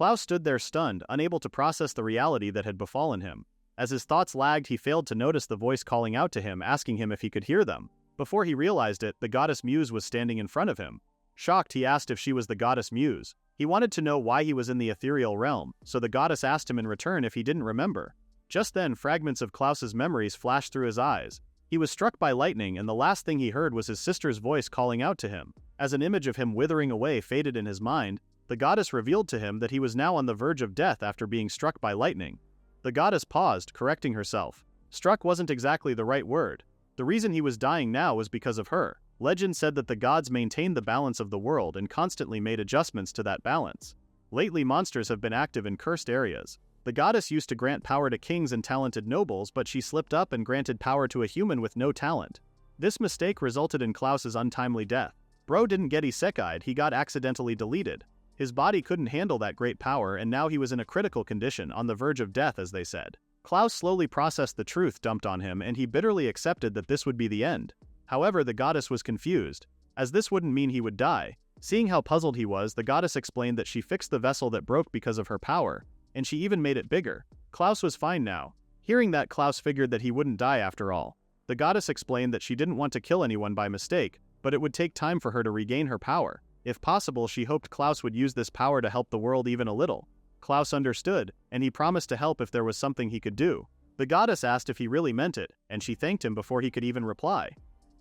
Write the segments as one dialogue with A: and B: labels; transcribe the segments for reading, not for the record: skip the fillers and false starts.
A: Klaus stood there stunned, unable to process the reality that had befallen him. As his thoughts lagged, he failed to notice the voice calling out to him, asking him if he could hear them. Before he realized it, the goddess Muse was standing in front of him. Shocked, he asked if she was the goddess Muse. He wanted to know why he was in the ethereal realm, so the goddess asked him in return if he didn't remember. Just then, fragments of Klaus's memories flashed through his eyes. He was struck by lightning, and the last thing he heard was his sister's voice calling out to him. As an image of him withering away faded in his mind, the goddess revealed to him that he was now on the verge of death after being struck by lightning. The goddess paused, correcting herself. Struck wasn't exactly the right word. The reason he was dying now was because of her. Legend said that the gods maintained the balance of the world and constantly made adjustments to that balance. Lately, monsters have been active in cursed areas. The goddess used to grant power to kings and talented nobles, but she slipped up and granted power to a human with no talent. This mistake resulted in Klaus's untimely death. Bro didn't get isekai'd, he got accidentally deleted. His body couldn't handle that great power, and now he was in a critical condition, on the verge of death, as they said. Klaus slowly processed the truth dumped on him, and he bitterly accepted that this would be the end. However, the goddess was confused, as this wouldn't mean he would die. Seeing how puzzled he was, the goddess explained that she fixed the vessel that broke because of her power, and she even made it bigger. Klaus was fine now. Hearing that, Klaus figured that he wouldn't die after all. The goddess explained that she didn't want to kill anyone by mistake, but it would take time for her to regain her power. If possible, she hoped Klaus would use this power to help the world even a little. Klaus understood, and he promised to help if there was something he could do. The goddess asked if he really meant it, and she thanked him before he could even reply.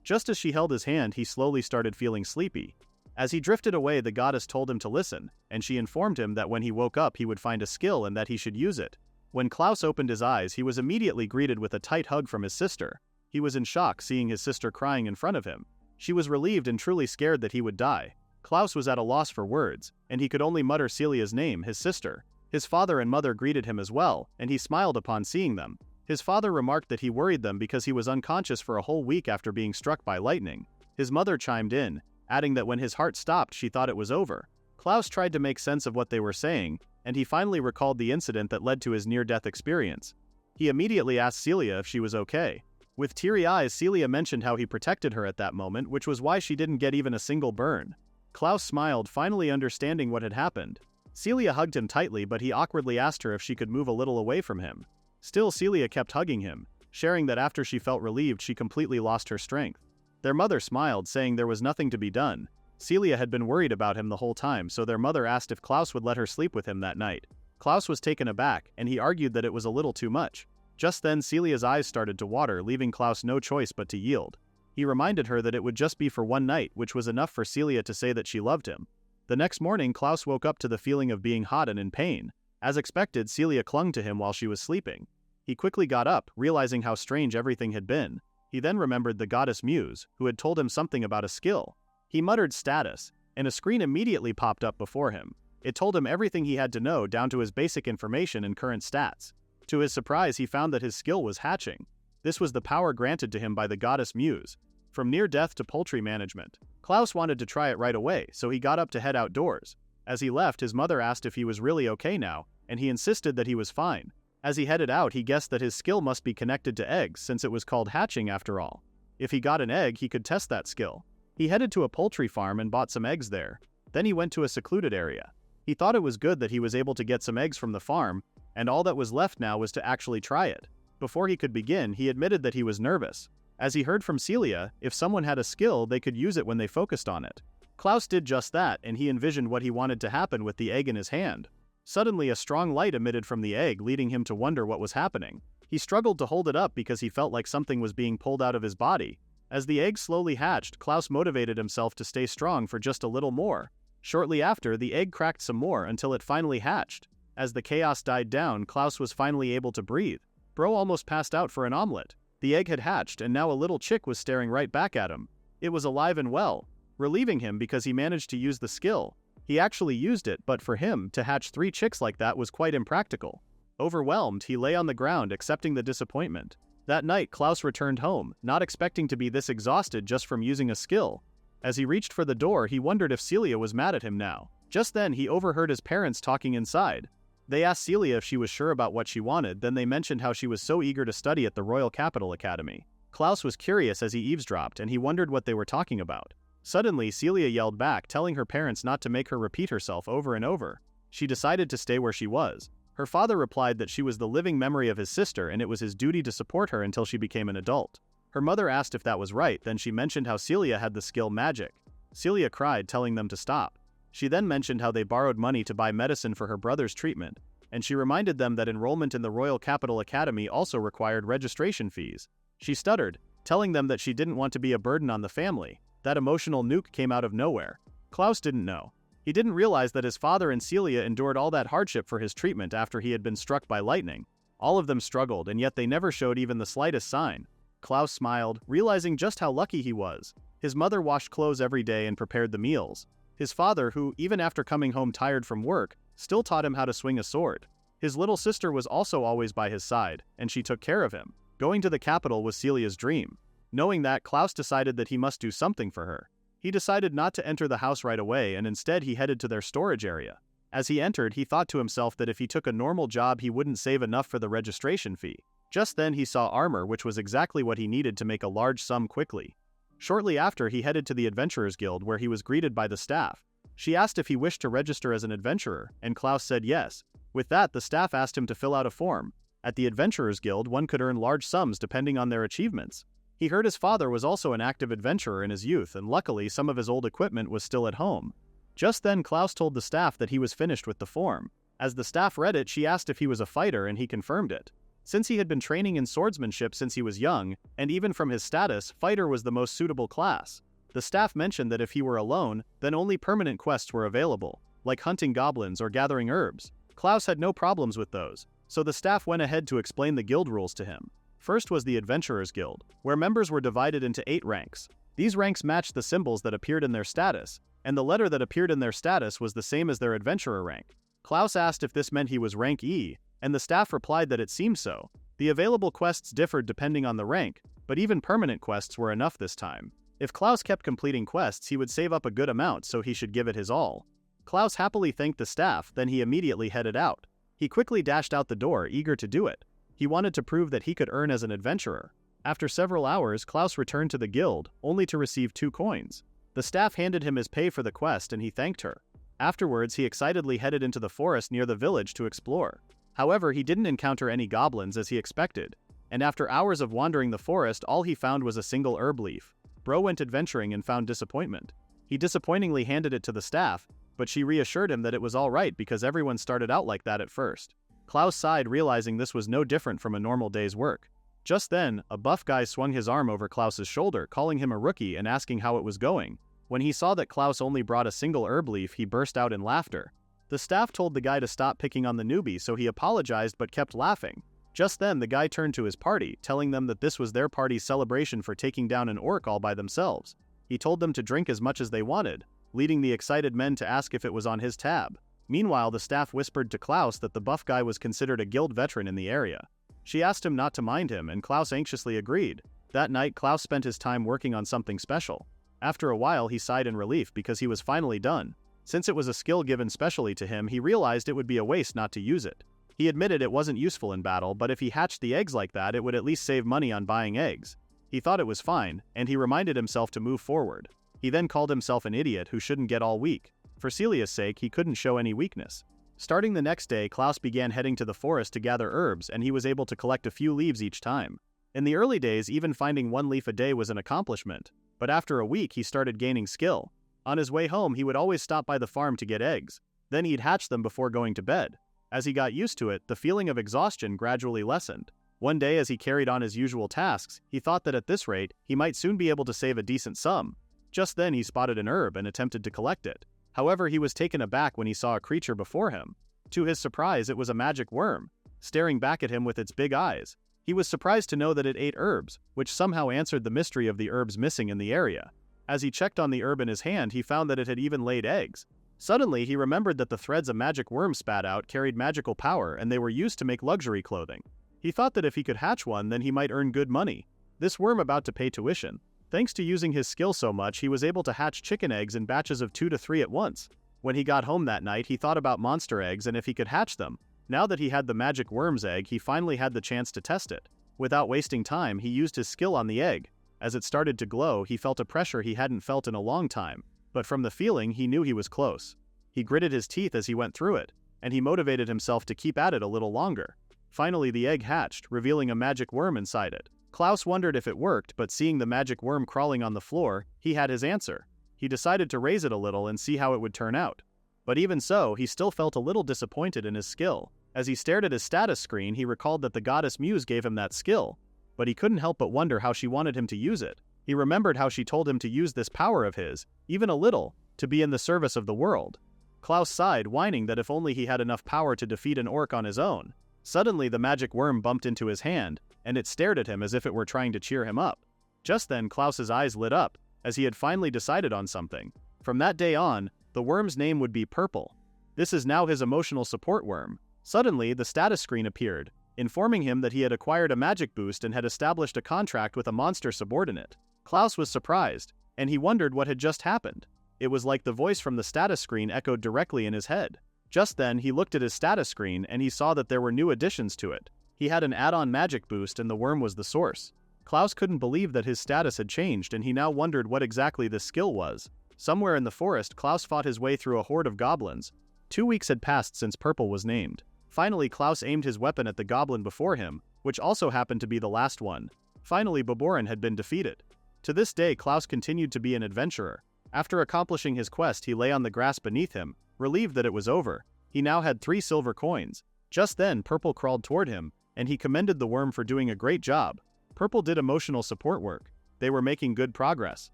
A: Just as she held his hand, he slowly started feeling sleepy. As he drifted away, the goddess told him to listen, and she informed him that when he woke up he would find a skill and that he should use it. When Klaus opened his eyes, he was immediately greeted with a tight hug from his sister. He was in shock seeing his sister crying in front of him. She was relieved and truly scared that he would die. Klaus was at a loss for words, and he could only mutter Celia's name, his sister. His father and mother greeted him as well, and he smiled upon seeing them. His father remarked that he worried them because he was unconscious for a whole week after being struck by lightning. His mother chimed in, adding that when his heart stopped she thought it was over. Klaus tried to make sense of what they were saying, and he finally recalled the incident that led to his near-death experience. He immediately asked Celia if she was okay. With teary eyes, Celia mentioned how he protected her at that moment, which was why she didn't get even a single burn. Klaus smiled, finally understanding what had happened. Celia hugged him tightly, but he awkwardly asked her if she could move a little away from him. Still, Celia kept hugging him, sharing that after she felt relieved she completely lost her strength. Their mother smiled, saying there was nothing to be done. Celia had been worried about him the whole time, so their mother asked if Klaus would let her sleep with him that night. Klaus was taken aback, and he argued that it was a little too much. Just then, Celia's eyes started to water, leaving Klaus no choice but to yield. He reminded her that it would just be for one night, which was enough for Celia to say that she loved him. The next morning, Klaus woke up to the feeling of being hot and in pain. As expected, Celia clung to him while she was sleeping. He quickly got up, realizing how strange everything had been. He then remembered the goddess Muse, who had told him something about a skill. He muttered status, and a screen immediately popped up before him. It told him everything he had to know down to his basic information and current stats. To his surprise, he found that his skill was hatching. This was the power granted to him by the goddess Muse. From near death to poultry management. Klaus wanted to try it right away, so he got up to head outdoors. As he left, his mother asked if he was really okay now, and he insisted that he was fine. As he headed out, he guessed that his skill must be connected to eggs, since it was called hatching after all. If he got an egg, he could test that skill. He headed to a poultry farm and bought some eggs there. Then he went to a secluded area. He thought it was good that he was able to get some eggs from the farm, and all that was left now was to actually try it. Before he could begin, he admitted that he was nervous. As he heard from Celia, if someone had a skill, they could use it when they focused on it. Klaus did just that, and he envisioned what he wanted to happen with the egg in his hand. Suddenly, a strong light emitted from the egg, leading him to wonder what was happening. He struggled to hold it up because he felt like something was being pulled out of his body. As the egg slowly hatched, Klaus motivated himself to stay strong for just a little more. Shortly after, the egg cracked some more until it finally hatched. As the chaos died down, Klaus was finally able to breathe. Bro almost passed out for an omelet. The egg had hatched, and now a little chick was staring right back at him. It was alive and well, relieving him because he managed to use the skill. He actually used it, but for him, to hatch 3 chicks like that was quite impractical. Overwhelmed, he lay on the ground, accepting the disappointment. That night, Klaus returned home, not expecting to be this exhausted just from using a skill. As he reached for the door, he wondered if Celia was mad at him now. Just then, he overheard his parents talking inside. They asked Celia if she was sure about what she wanted, then they mentioned how she was so eager to study at the Royal Capital Academy. Klaus was curious as he eavesdropped, and he wondered what they were talking about. Suddenly, Celia yelled back, telling her parents not to make her repeat herself over and over. She decided to stay where she was. Her father replied that she was the living memory of his sister and it was his duty to support her until she became an adult. Her mother asked if that was right, then she mentioned how Celia had the skill magic. Celia cried, telling them to stop. She then mentioned how they borrowed money to buy medicine for her brother's treatment, and she reminded them that enrollment in the Royal Capital Academy also required registration fees. She stuttered, telling them that she didn't want to be a burden on the family. That emotional nuke came out of nowhere. Klaus didn't know. He didn't realize that his father and Celia endured all that hardship for his treatment after he had been struck by lightning. All of them struggled, and yet they never showed even the slightest sign. Klaus smiled, realizing just how lucky he was. His mother washed clothes every day and prepared the meals. His father, who, even after coming home tired from work, still taught him how to swing a sword. His little sister was also always by his side, and she took care of him. Going to the capital was Celia's dream. Knowing that, Klaus decided that he must do something for her. He decided not to enter the house right away, and instead he headed to their storage area. As he entered, he thought to himself that if he took a normal job he wouldn't save enough for the registration fee. Just then he saw armor, which was exactly what he needed to make a large sum quickly. Shortly after, he headed to the Adventurers Guild where he was greeted by the staff. She asked if he wished to register as an adventurer, and Klaus said yes. With that, the staff asked him to fill out a form. At the Adventurers Guild, one could earn large sums depending on their achievements. He heard his father was also an active adventurer in his youth, and luckily some of his old equipment was still at home. Just then, Klaus told the staff that he was finished with the form. As the staff read it, she asked if he was a fighter, and he confirmed it. Since he had been training in swordsmanship since he was young, and even from his status, fighter was the most suitable class. The staff mentioned that if he were alone, then only permanent quests were available, like hunting goblins or gathering herbs. Klaus had no problems with those, so the staff went ahead to explain the guild rules to him. First was the Adventurers Guild, where members were divided into 8 ranks. These ranks matched the symbols that appeared in their status, and the letter that appeared in their status was the same as their adventurer rank. Klaus asked if this meant he was rank E, and the staff replied that it seemed so. The available quests differed depending on the rank, but even permanent quests were enough this time. If Klaus kept completing quests, he would save up a good amount, so he should give it his all. Klaus happily thanked the staff, then he immediately headed out. He quickly dashed out the door, eager to do it. He wanted to prove that he could earn as an adventurer. After several hours, Klaus returned to the guild, only to receive 2 coins. The staff handed him his pay for the quest and he thanked her. Afterwards, he excitedly headed into the forest near the village to explore. However, he didn't encounter any goblins as he expected, and after hours of wandering the forest, all he found was a single herb leaf. Bro went adventuring and found disappointment. He disappointingly handed it to the staff, but she reassured him that it was alright because everyone started out like that at first. Klaus sighed, realizing this was no different from a normal day's work. Just then, a buff guy swung his arm over Klaus's shoulder, calling him a rookie and asking how it was going. When he saw that Klaus only brought a single herb leaf, he burst out in laughter. The staff told the guy to stop picking on the newbie, so he apologized but kept laughing. Just then, the guy turned to his party, telling them that this was their party's celebration for taking down an orc all by themselves. He told them to drink as much as they wanted, leading the excited men to ask if it was on his tab. Meanwhile, the staff whispered to Klaus that the buff guy was considered a guild veteran in the area. She asked him not to mind him, and Klaus anxiously agreed. That night, Klaus spent his time working on something special. After a while, he sighed in relief because he was finally done. Since it was a skill given specially to him, he realized it would be a waste not to use it. He admitted it wasn't useful in battle, but if he hatched the eggs like that, it would at least save money on buying eggs. He thought it was fine, and he reminded himself to move forward. He then called himself an idiot who shouldn't get all weak. For Celia's sake, he couldn't show any weakness. Starting the next day, Klaus began heading to the forest to gather herbs, and he was able to collect a few leaves each time. In the early days, even finding 1 leaf a day was an accomplishment, but after a week he started gaining skill. On his way home, he would always stop by the farm to get eggs. Then he'd hatch them before going to bed. As he got used to it, the feeling of exhaustion gradually lessened. One day, as he carried on his usual tasks, he thought that at this rate, he might soon be able to save a decent sum. Just then he spotted an herb and attempted to collect it. However, he was taken aback when he saw a creature before him. To his surprise, it was a magic worm, staring back at him with its big eyes. He was surprised to know that it ate herbs, which somehow answered the mystery of the herbs missing in the area. As he checked on the herb in his hand, he found that it had even laid eggs. Suddenly, he remembered that the threads a magic worm spat out carried magical power and they were used to make luxury clothing. He thought that if he could hatch one, then he might earn good money. This worm about to pay tuition. Thanks to using his skill so much, he was able to hatch chicken eggs in batches of 2 to 3 at once. When he got home that night, he thought about monster eggs and if he could hatch them. Now that he had the magic worm's egg, he finally had the chance to test it. Without wasting time, he used his skill on the egg. As it started to glow, he felt a pressure he hadn't felt in a long time, but from the feeling, he knew he was close. He gritted his teeth as he went through it. and he motivated himself to keep at it a little longer. Finally, the egg hatched, revealing a magic worm inside it. Klaus wondered if it worked, but seeing the magic worm crawling on the floor, he had his answer. He decided to raise it a little and see how it would turn out. But even so, he still felt a little disappointed in his skill. As he stared at his status screen, he recalled that the goddess Muse gave him that skill, but he couldn't help but wonder how she wanted him to use it. He remembered how she told him to use this power of his, even a little, to be in the service of the world. Klaus sighed, whining that if only he had enough power to defeat an orc on his own. Suddenly, the magic worm bumped into his hand, and it stared at him as if it were trying to cheer him up. Just then, Klaus's eyes lit up, as he had finally decided on something. From that day on, the worm's name would be Purple. This is now his emotional support worm. Suddenly, the status screen appeared, informing him that he had acquired a magic boost and had established a contract with a monster subordinate. Klaus was surprised, and he wondered what had just happened. It was like the voice from the status screen echoed directly in his head. Just then, he looked at his status screen and he saw that there were new additions to it. He had an add-on magic boost and the worm was the source. Klaus couldn't believe that his status had changed, and he now wondered what exactly this skill was. Somewhere in the forest, Klaus fought his way through a horde of goblins. 2 weeks had passed since Purple was named. Finally, Klaus aimed his weapon at the goblin before him, which also happened to be the last one. Finally, Boborin had been defeated. To this day, Klaus continued to be an adventurer. After accomplishing his quest, he lay on the grass beneath him, relieved that it was over. He now had 3 silver coins. Just then, Purple crawled toward him, and he commended the worm for doing a great job. Purple did emotional support work. They were making good progress.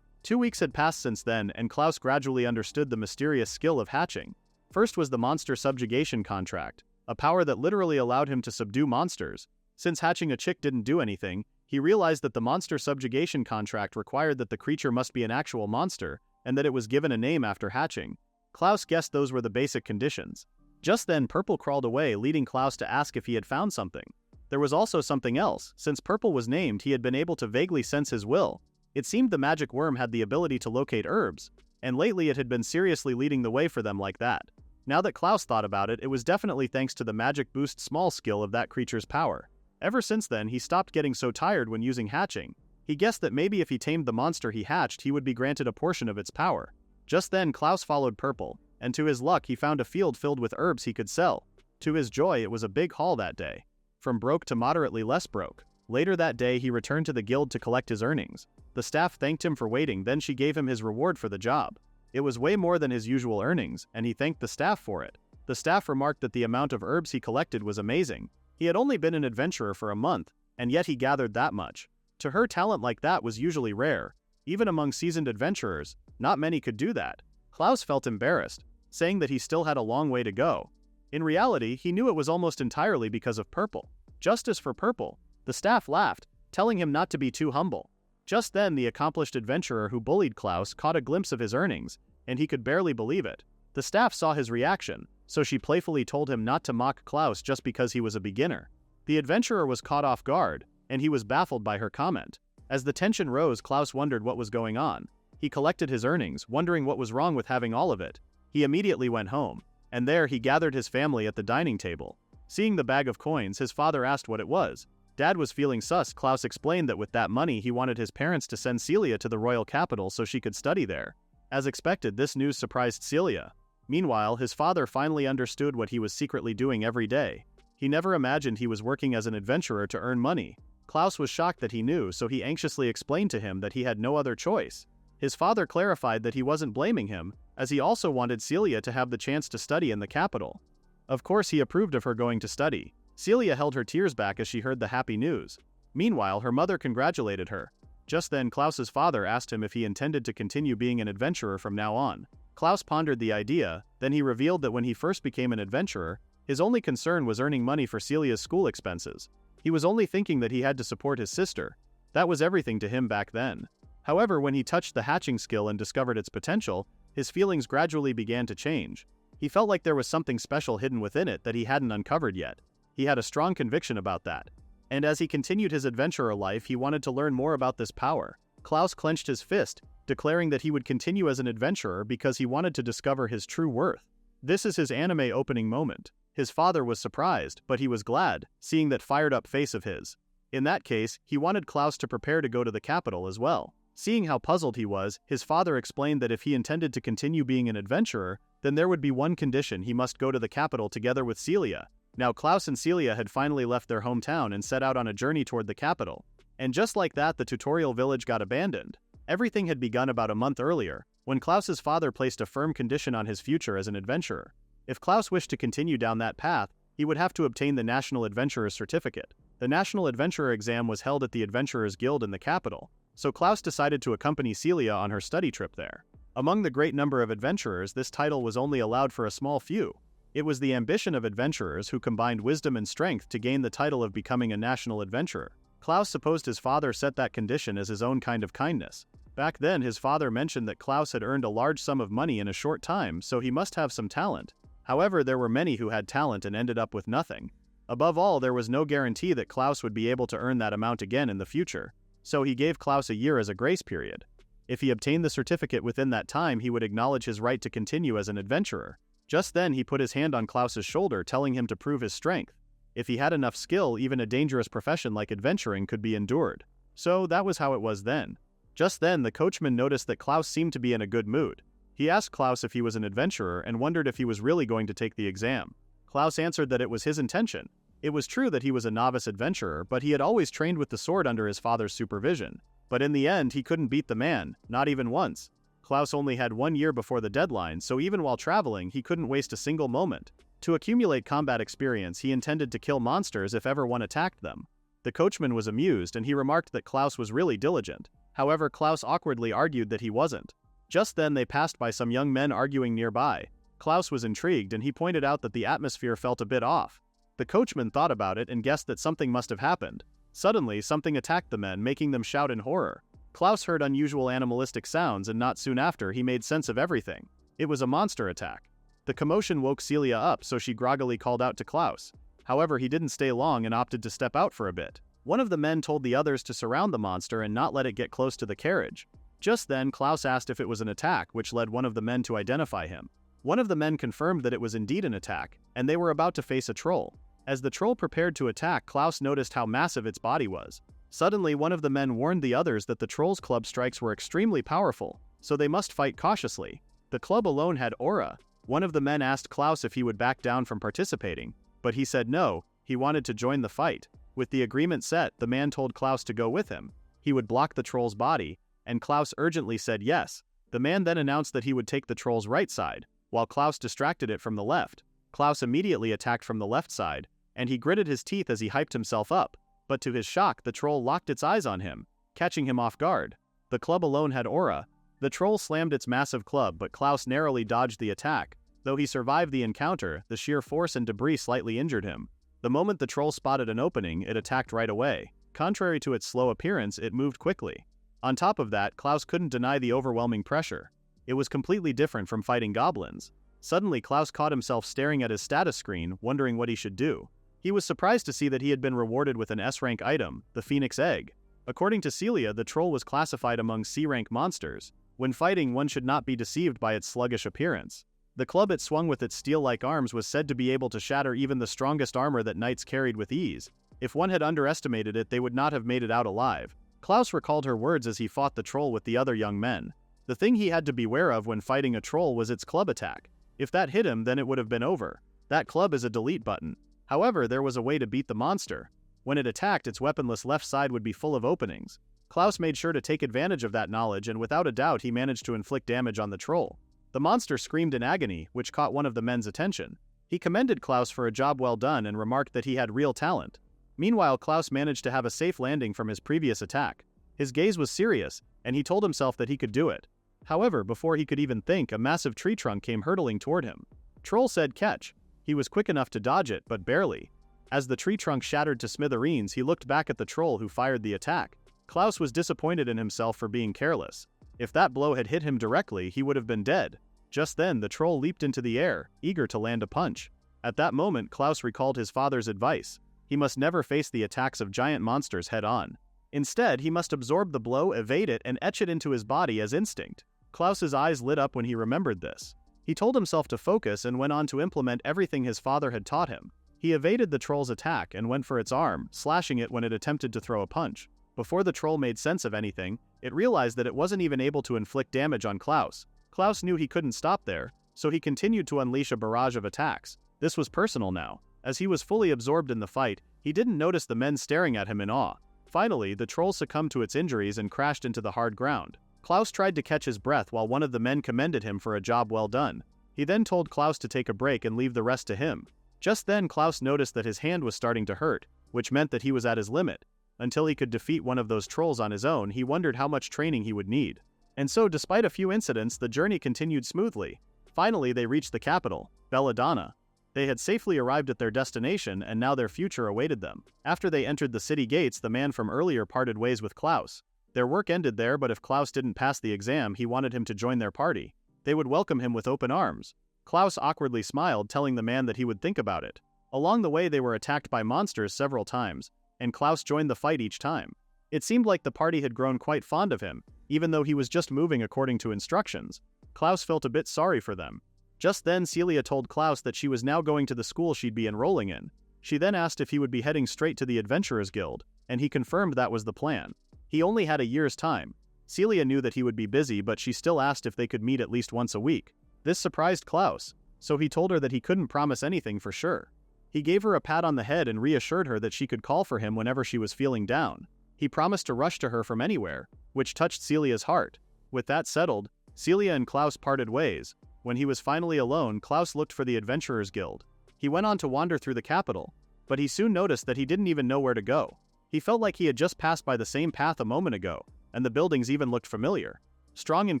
A: 2 weeks had passed since then, and Klaus gradually understood the mysterious skill of hatching. First was the monster subjugation contract, a power that literally allowed him to subdue monsters. Since hatching a chick didn't do anything, he realized that the monster subjugation contract required that the creature must be an actual monster, and that it was given a name after hatching. Klaus guessed those were the basic conditions. Just then, Purple crawled away, leading Klaus to ask if he had found something. There was also something else. Since Purple was named, he had been able to vaguely sense his will. It seemed the magic worm had the ability to locate herbs, and lately it had been seriously leading the way for them like that. Now that Klaus thought about it, it was definitely thanks to the magic boost small skill of that creature's power. Ever since then, he stopped getting so tired when using hatching. He guessed that maybe if he tamed the monster he hatched, he would be granted a portion of its power. Just then, Klaus followed Purple, and to his luck he found a field filled with herbs he could sell. To his joy, it was a big haul that day. From broke to moderately less broke. Later that day, he returned to the guild to collect his earnings. The staff thanked him for waiting, then she gave him his reward for the job. It was way more than his usual earnings, and he thanked the staff for it. The staff remarked that the amount of herbs he collected was amazing. He had only been an adventurer for a month, and yet he gathered that much. To her, talent like that was usually rare. Even among seasoned adventurers, not many could do that. Klaus felt embarrassed, saying that he still had a long way to go. In reality, he knew it was almost entirely because of Purple. Justice for Purple. The staff laughed, telling him not to be too humble. Just then, the accomplished adventurer who bullied Klaus caught a glimpse of his earnings, and he could barely believe it. The staff saw his reaction, so she playfully told him not to mock Klaus just because he was a beginner. The adventurer was caught off guard, and he was baffled by her comment. As the tension rose, Klaus wondered what was going on. He collected his earnings, wondering what was wrong with having all of it. He immediately went home, and there he gathered his family at the dining table. Seeing the bag of coins, his father asked what it was. Dad was feeling sus. Klaus explained that with that money he wanted his parents to send Celia to the royal capital so she could study there. As expected, this news surprised Celia. Meanwhile, his father finally understood what he was secretly doing every day. He never imagined he was working as an adventurer to earn money. Klaus was shocked that he knew, so he anxiously explained to him that he had no other choice. His father clarified that he wasn't blaming him, as he also wanted Celia to have the chance to study in the capital. Of course, he approved of her going to study. Celia held her tears back as she heard the happy news. Meanwhile, her mother congratulated her. Just then, Klaus's father asked him if he intended to continue being an adventurer from now on. Klaus pondered the idea, then he revealed that when he first became an adventurer, his only concern was earning money for Celia's school expenses. He was only thinking that he had to support his sister. That was everything to him back then. However, when he touched the hatching skill and discovered its potential, his feelings gradually began to change. He felt like there was something special hidden within it that he hadn't uncovered yet. He had a strong conviction about that. And as he continued his adventurer life, he wanted to learn more about this power. Klaus clenched his fist, declaring that he would continue as an adventurer because he wanted to discover his true worth. This is his anime opening moment. His father was surprised, but he was glad, seeing that fired-up face of his. In that case, he wanted Klaus to prepare to go to the capital as well. Seeing how puzzled he was, his father explained that if he intended to continue being an adventurer, then there would be one condition: he must go to the capital together with Celia. Now Klaus and Celia had finally left their hometown and set out on a journey toward the capital. And just like that, the tutorial village got abandoned. Everything had begun about a month earlier, when Klaus's father placed a firm condition on his future as an adventurer. If Klaus wished to continue down that path, he would have to obtain the National Adventurer's Certificate. The National Adventurer exam was held at the Adventurers Guild in the capital, so Klaus decided to accompany Celia on her study trip there. Among the great number of adventurers, this title was only allowed for a small few. It was the ambition of adventurers who combined wisdom and strength to gain the title of becoming a national adventurer. Klaus supposed his father set that condition as his own kind of kindness. Back then, his father mentioned that Klaus had earned a large sum of money in a short time, so he must have some talent. However, there were many who had talent and ended up with nothing. Above all, there was no guarantee that Klaus would be able to earn that amount again in the future, so he gave Klaus a year as a grace period. If he obtained the certificate within that time, he would acknowledge his right to continue as an adventurer. Just then, he put his hand on Klaus's shoulder, telling him to prove his strength. If he had enough skill, even a dangerous profession like adventuring could be endured. So that was how it was then. Just then, the coachman noticed that Klaus seemed to be in a good mood. He asked Klaus if he was an adventurer and wondered if he was really going to take the exam. Klaus answered that it was his intention. It was true that he was a novice adventurer, but he had always trained with the sword under his father's supervision. But in the end, he couldn't beat the man, not even once. Klaus only had 1 year before the deadline, so even while traveling, he couldn't waste a single moment. To accumulate combat experience, he intended to kill monsters if ever one attacked them. The coachman was amused, and he remarked that Klaus was really diligent. However, Klaus awkwardly argued that he wasn't. Just then, they passed by some young men arguing nearby. Klaus was intrigued, and he pointed out that the atmosphere felt a bit off. The coachman thought about it and guessed that something must have happened. Suddenly, something attacked the men, making them shout in horror. Klaus heard unusual animalistic sounds, and not soon after, he made sense of everything. It was a monster attack. The commotion woke Celia up, so she groggily called out to Klaus. However, he didn't stay long and opted to step out for a bit. One of the men told the others to surround the monster and not let it get close to the carriage. Just then, Klaus asked if it was an attack, which led one of the men to identify him. One of the men confirmed that it was indeed an attack, and they were about to face a troll. As the troll prepared to attack, Klaus noticed how massive its body was. Suddenly, one of the men warned the others that the troll's club strikes were extremely powerful, so they must fight cautiously. The club alone had aura. One of the men asked Klaus if he would back down from participating, but he said no, he wanted to join the fight. With the agreement set, the man told Klaus to go with him. He would block the troll's body, and Klaus urgently said yes. The man then announced that he would take the troll's right side, while Klaus distracted it from the left. Klaus immediately attacked from the left side, and he gritted his teeth as he hyped himself up. But to his shock, the troll locked its eyes on him, catching him off guard. The club alone had aura. The troll slammed its massive club, but Klaus narrowly dodged the attack. Though he survived the encounter, the sheer force and debris slightly injured him. The moment the troll spotted an opening, it attacked right away. Contrary to its slow appearance, it moved quickly. On top of that, Klaus couldn't deny the overwhelming pressure. It was completely different from fighting goblins. Suddenly, Klaus caught himself staring at his status screen, wondering what he should do. He was surprised to see that he had been rewarded with an S-rank item, the Phoenix Egg. According to Celia, the troll was classified among C-rank monsters. When fighting, one should not be deceived by its sluggish appearance. The club it swung with its steel-like arms was said to be able to shatter even the strongest armor that knights carried with ease. If one had underestimated it, they would not have made it out alive. Klaus recalled her words as he fought the troll with the other young men. The thing he had to beware of when fighting a troll was its club attack. If that hit him, then it would have been over. That club is a delete button. However, there was a way to beat the monster. When it attacked, its weaponless left side would be full of openings. Klaus made sure to take advantage of that knowledge, and without a doubt he managed to inflict damage on the troll. The monster screamed in agony, which caught one of the men's attention. He commended Klaus for a job well done and remarked that he had real talent. Meanwhile, Klaus managed to have a safe landing from his previous attack. His gaze was serious, and he told himself that he could do it. However, before he could even think, a massive tree trunk came hurtling toward him. Troll said catch. He was quick enough to dodge it, but barely. As the tree trunk shattered to smithereens, he looked back at the troll who fired the attack. Klaus was disappointed in himself for being careless. If that blow had hit him directly, he would have been dead. Just then, the troll leaped into the air, eager to land a punch. At that moment, Klaus recalled his father's advice. He must never face the attacks of giant monsters head-on. Instead, he must absorb the blow, evade it, and etch it into his body as instinct. Klaus's eyes lit up when he remembered this. He told himself to focus and went on to implement everything his father had taught him. He evaded the troll's attack and went for its arm, slashing it when it attempted to throw a punch. Before the troll made sense of anything, it realized that it wasn't even able to inflict damage on Klaus. Klaus knew he couldn't stop there, so he continued to unleash a barrage of attacks. This was personal now. As he was fully absorbed in the fight, he didn't notice the men staring at him in awe. Finally, the troll succumbed to its injuries and crashed into the hard ground. Klaus tried to catch his breath while one of the men commended him for a job well done. He then told Klaus to take a break and leave the rest to him. Just then Klaus noticed that his hand was starting to hurt, which meant that he was at his limit. Until he could defeat one of those trolls on his own, he wondered how much training he would need. And so, despite a few incidents, the journey continued smoothly. Finally, they reached the capital, Belelladana. They had safely arrived at their destination, and now their future awaited them. After they entered the city gates, the man from earlier parted ways with Klaus. Their work ended there, but if Klaus didn't pass the exam, he wanted him to join their party. They would welcome him with open arms. Klaus awkwardly smiled, telling the man that he would think about it. Along the way, they were attacked by monsters several times, and Klaus joined the fight each time. It seemed like the party had grown quite fond of him, even though he was just moving according to instructions. Klaus felt a bit sorry for them. Just then Celia told Klaus that she was now going to the school she'd be enrolling in. She then asked if he would be heading straight to the Adventurers Guild, and he confirmed that was the plan. He only had a year's time. Celia knew that he would be busy, but she still asked if they could meet at least once a week. This surprised Klaus, so he told her that he couldn't promise anything for sure. He gave her a pat on the head and reassured her that she could call for him whenever she was feeling down. He promised to rush to her from anywhere, which touched Celia's heart. With that settled, Celia and Klaus parted ways. When he was finally alone, Klaus looked for the Adventurers Guild. He went on to wander through the capital, but he soon noticed that he didn't even know where to go. He felt like he had just passed by the same path a moment ago, and the buildings even looked familiar. Strong in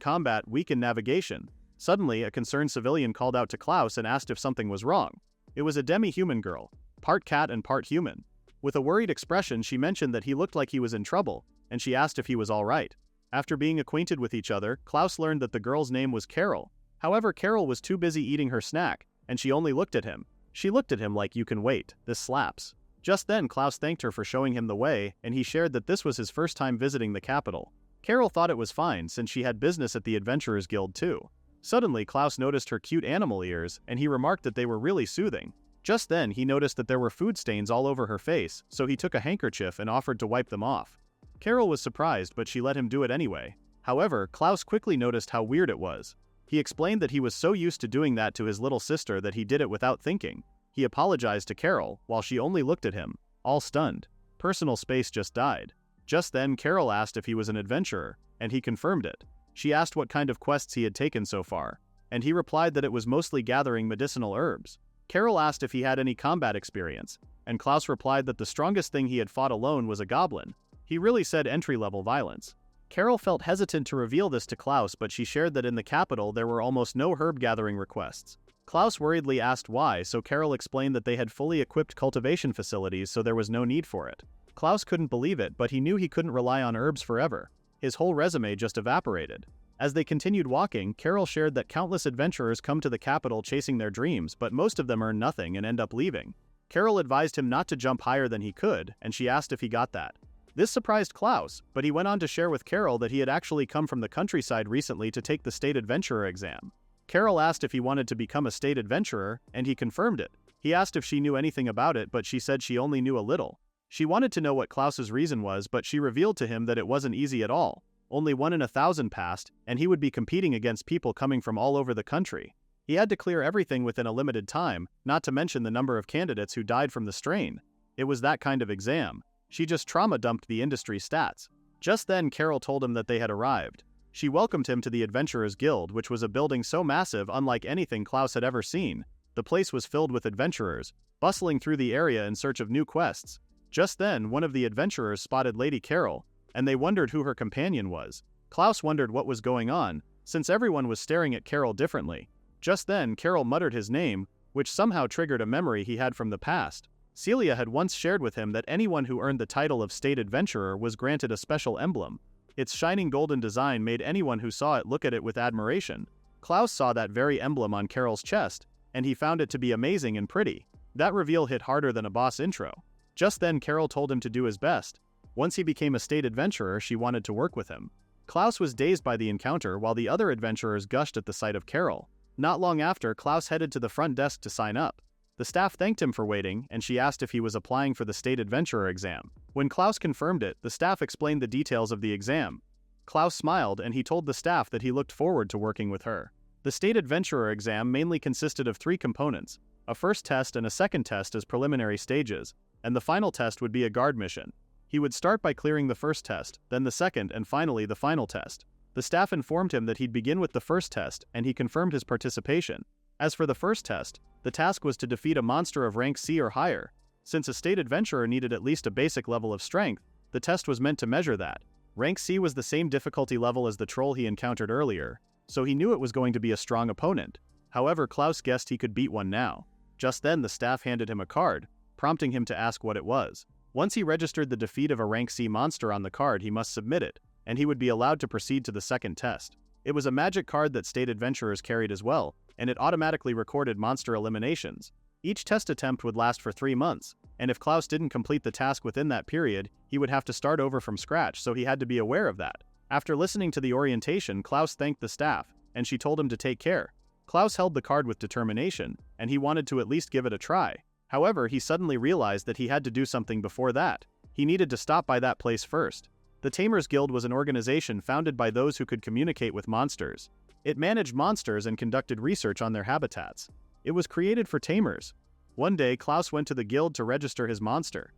A: combat, weak in navigation. Suddenly, a concerned civilian called out to Klaus and asked if something was wrong. It was a demi-human girl, part cat and part human. With a worried expression, she mentioned that he looked like he was in trouble, and she asked if he was all right. After being acquainted with each other, Klaus learned that the girl's name was Carol. However, Carol was too busy eating her snack, and she only looked at him. She looked at him like, "You can wait, this slaps." Just then Klaus thanked her for showing him the way, and he shared that this was his first time visiting the capital. Carol thought it was fine since she had business at the Adventurers Guild too. Suddenly Klaus noticed her cute animal ears, and he remarked that they were really soothing. Just then he noticed that there were food stains all over her face, so he took a handkerchief and offered to wipe them off. Carol was surprised, but she let him do it anyway. However, Klaus quickly noticed how weird it was. He explained that he was so used to doing that to his little sister that he did it without thinking. He apologized to Carol, while she only looked at him, all stunned. Personal space just died. Just then Carol asked if he was an adventurer, and he confirmed it. She asked what kind of quests he had taken so far, and he replied that it was mostly gathering medicinal herbs. Carol asked if he had any combat experience, and Klaus replied that the strongest thing he had fought alone was a goblin. He really said entry-level violence. Carol felt hesitant to reveal this to Klaus, but she shared that in the capital there were almost no herb-gathering requests. Klaus worriedly asked why, so Carol explained that they had fully equipped cultivation facilities, so there was no need for it. Klaus couldn't believe it, but he knew he couldn't rely on herbs forever. His whole resume just evaporated. As they continued walking, Carol shared that countless adventurers come to the capital chasing their dreams, but most of them earn nothing and end up leaving. Carol advised him not to jump higher than he could, and she asked if he got that. This surprised Klaus, but he went on to share with Carol that he had actually come from the countryside recently to take the state adventurer exam. Carol asked if he wanted to become a state adventurer, and he confirmed it. He asked if she knew anything about it, but she said she only knew a little. She wanted to know what Klaus's reason was, but she revealed to him that it wasn't easy at all. Only 1 in 1,000 passed, and he would be competing against people coming from all over the country. He had to clear everything within a limited time, not to mention the number of candidates who died from the strain. It was that kind of exam. She just trauma-dumped the industry stats. Just then Carol told him that they had arrived. She welcomed him to the Adventurers Guild, which was a building so massive unlike anything Klaus had ever seen. The place was filled with adventurers, bustling through the area in search of new quests. Just then, one of the adventurers spotted Lady Carol, and they wondered who her companion was. Klaus wondered what was going on, since everyone was staring at Carol differently. Just then, Carol muttered his name, which somehow triggered a memory he had from the past. Celia had once shared with him that anyone who earned the title of State Adventurer was granted a special emblem. Its shining golden design made anyone who saw it look at it with admiration. Klaus saw that very emblem on Carol's chest, and he found it to be amazing and pretty. That reveal hit harder than a boss intro. Just then Carol told him to do his best. Once he became a state adventurer, she wanted to work with him. Klaus was dazed by the encounter while the other adventurers gushed at the sight of Carol. Not long after, Klaus headed to the front desk to sign up. The staff thanked him for waiting, and she asked if he was applying for the State Adventurer exam. When Klaus confirmed it, the staff explained the details of the exam. Klaus smiled, and he told the staff that he looked forward to working with her. The State Adventurer exam mainly consisted of 3 components: a first test and a second test as preliminary stages, and the final test would be a guard mission. He would start by clearing the first test, then the second, and finally the final test. The staff informed him that he'd begin with the first test, and he confirmed his participation. As for the first test, the task was to defeat a monster of rank C or higher. Since a state adventurer needed at least a basic level of strength, the test was meant to measure that. Rank C was the same difficulty level as the troll he encountered earlier, so he knew it was going to be a strong opponent. However, Klaus guessed he could beat one now. Just then the staff handed him a card, prompting him to ask what it was. Once he registered the defeat of a rank C monster on the card, he must submit it, and he would be allowed to proceed to the second test. It was a magic card that state adventurers carried as well, and it automatically recorded monster eliminations. Each test attempt would last for 3 months, and if Klaus didn't complete the task within that period, he would have to start over from scratch, so he had to be aware of that. After listening to the orientation, Klaus thanked the staff, and she told him to take care. Klaus held the card with determination, and he wanted to at least give it a try. However, he suddenly realized that he had to do something before that. He needed to stop by that place first. The Tamers Guild was an organization founded by those who could communicate with monsters. It managed monsters and conducted research on their habitats. It was created for tamers. One day, Klaus went to the guild to register his monster.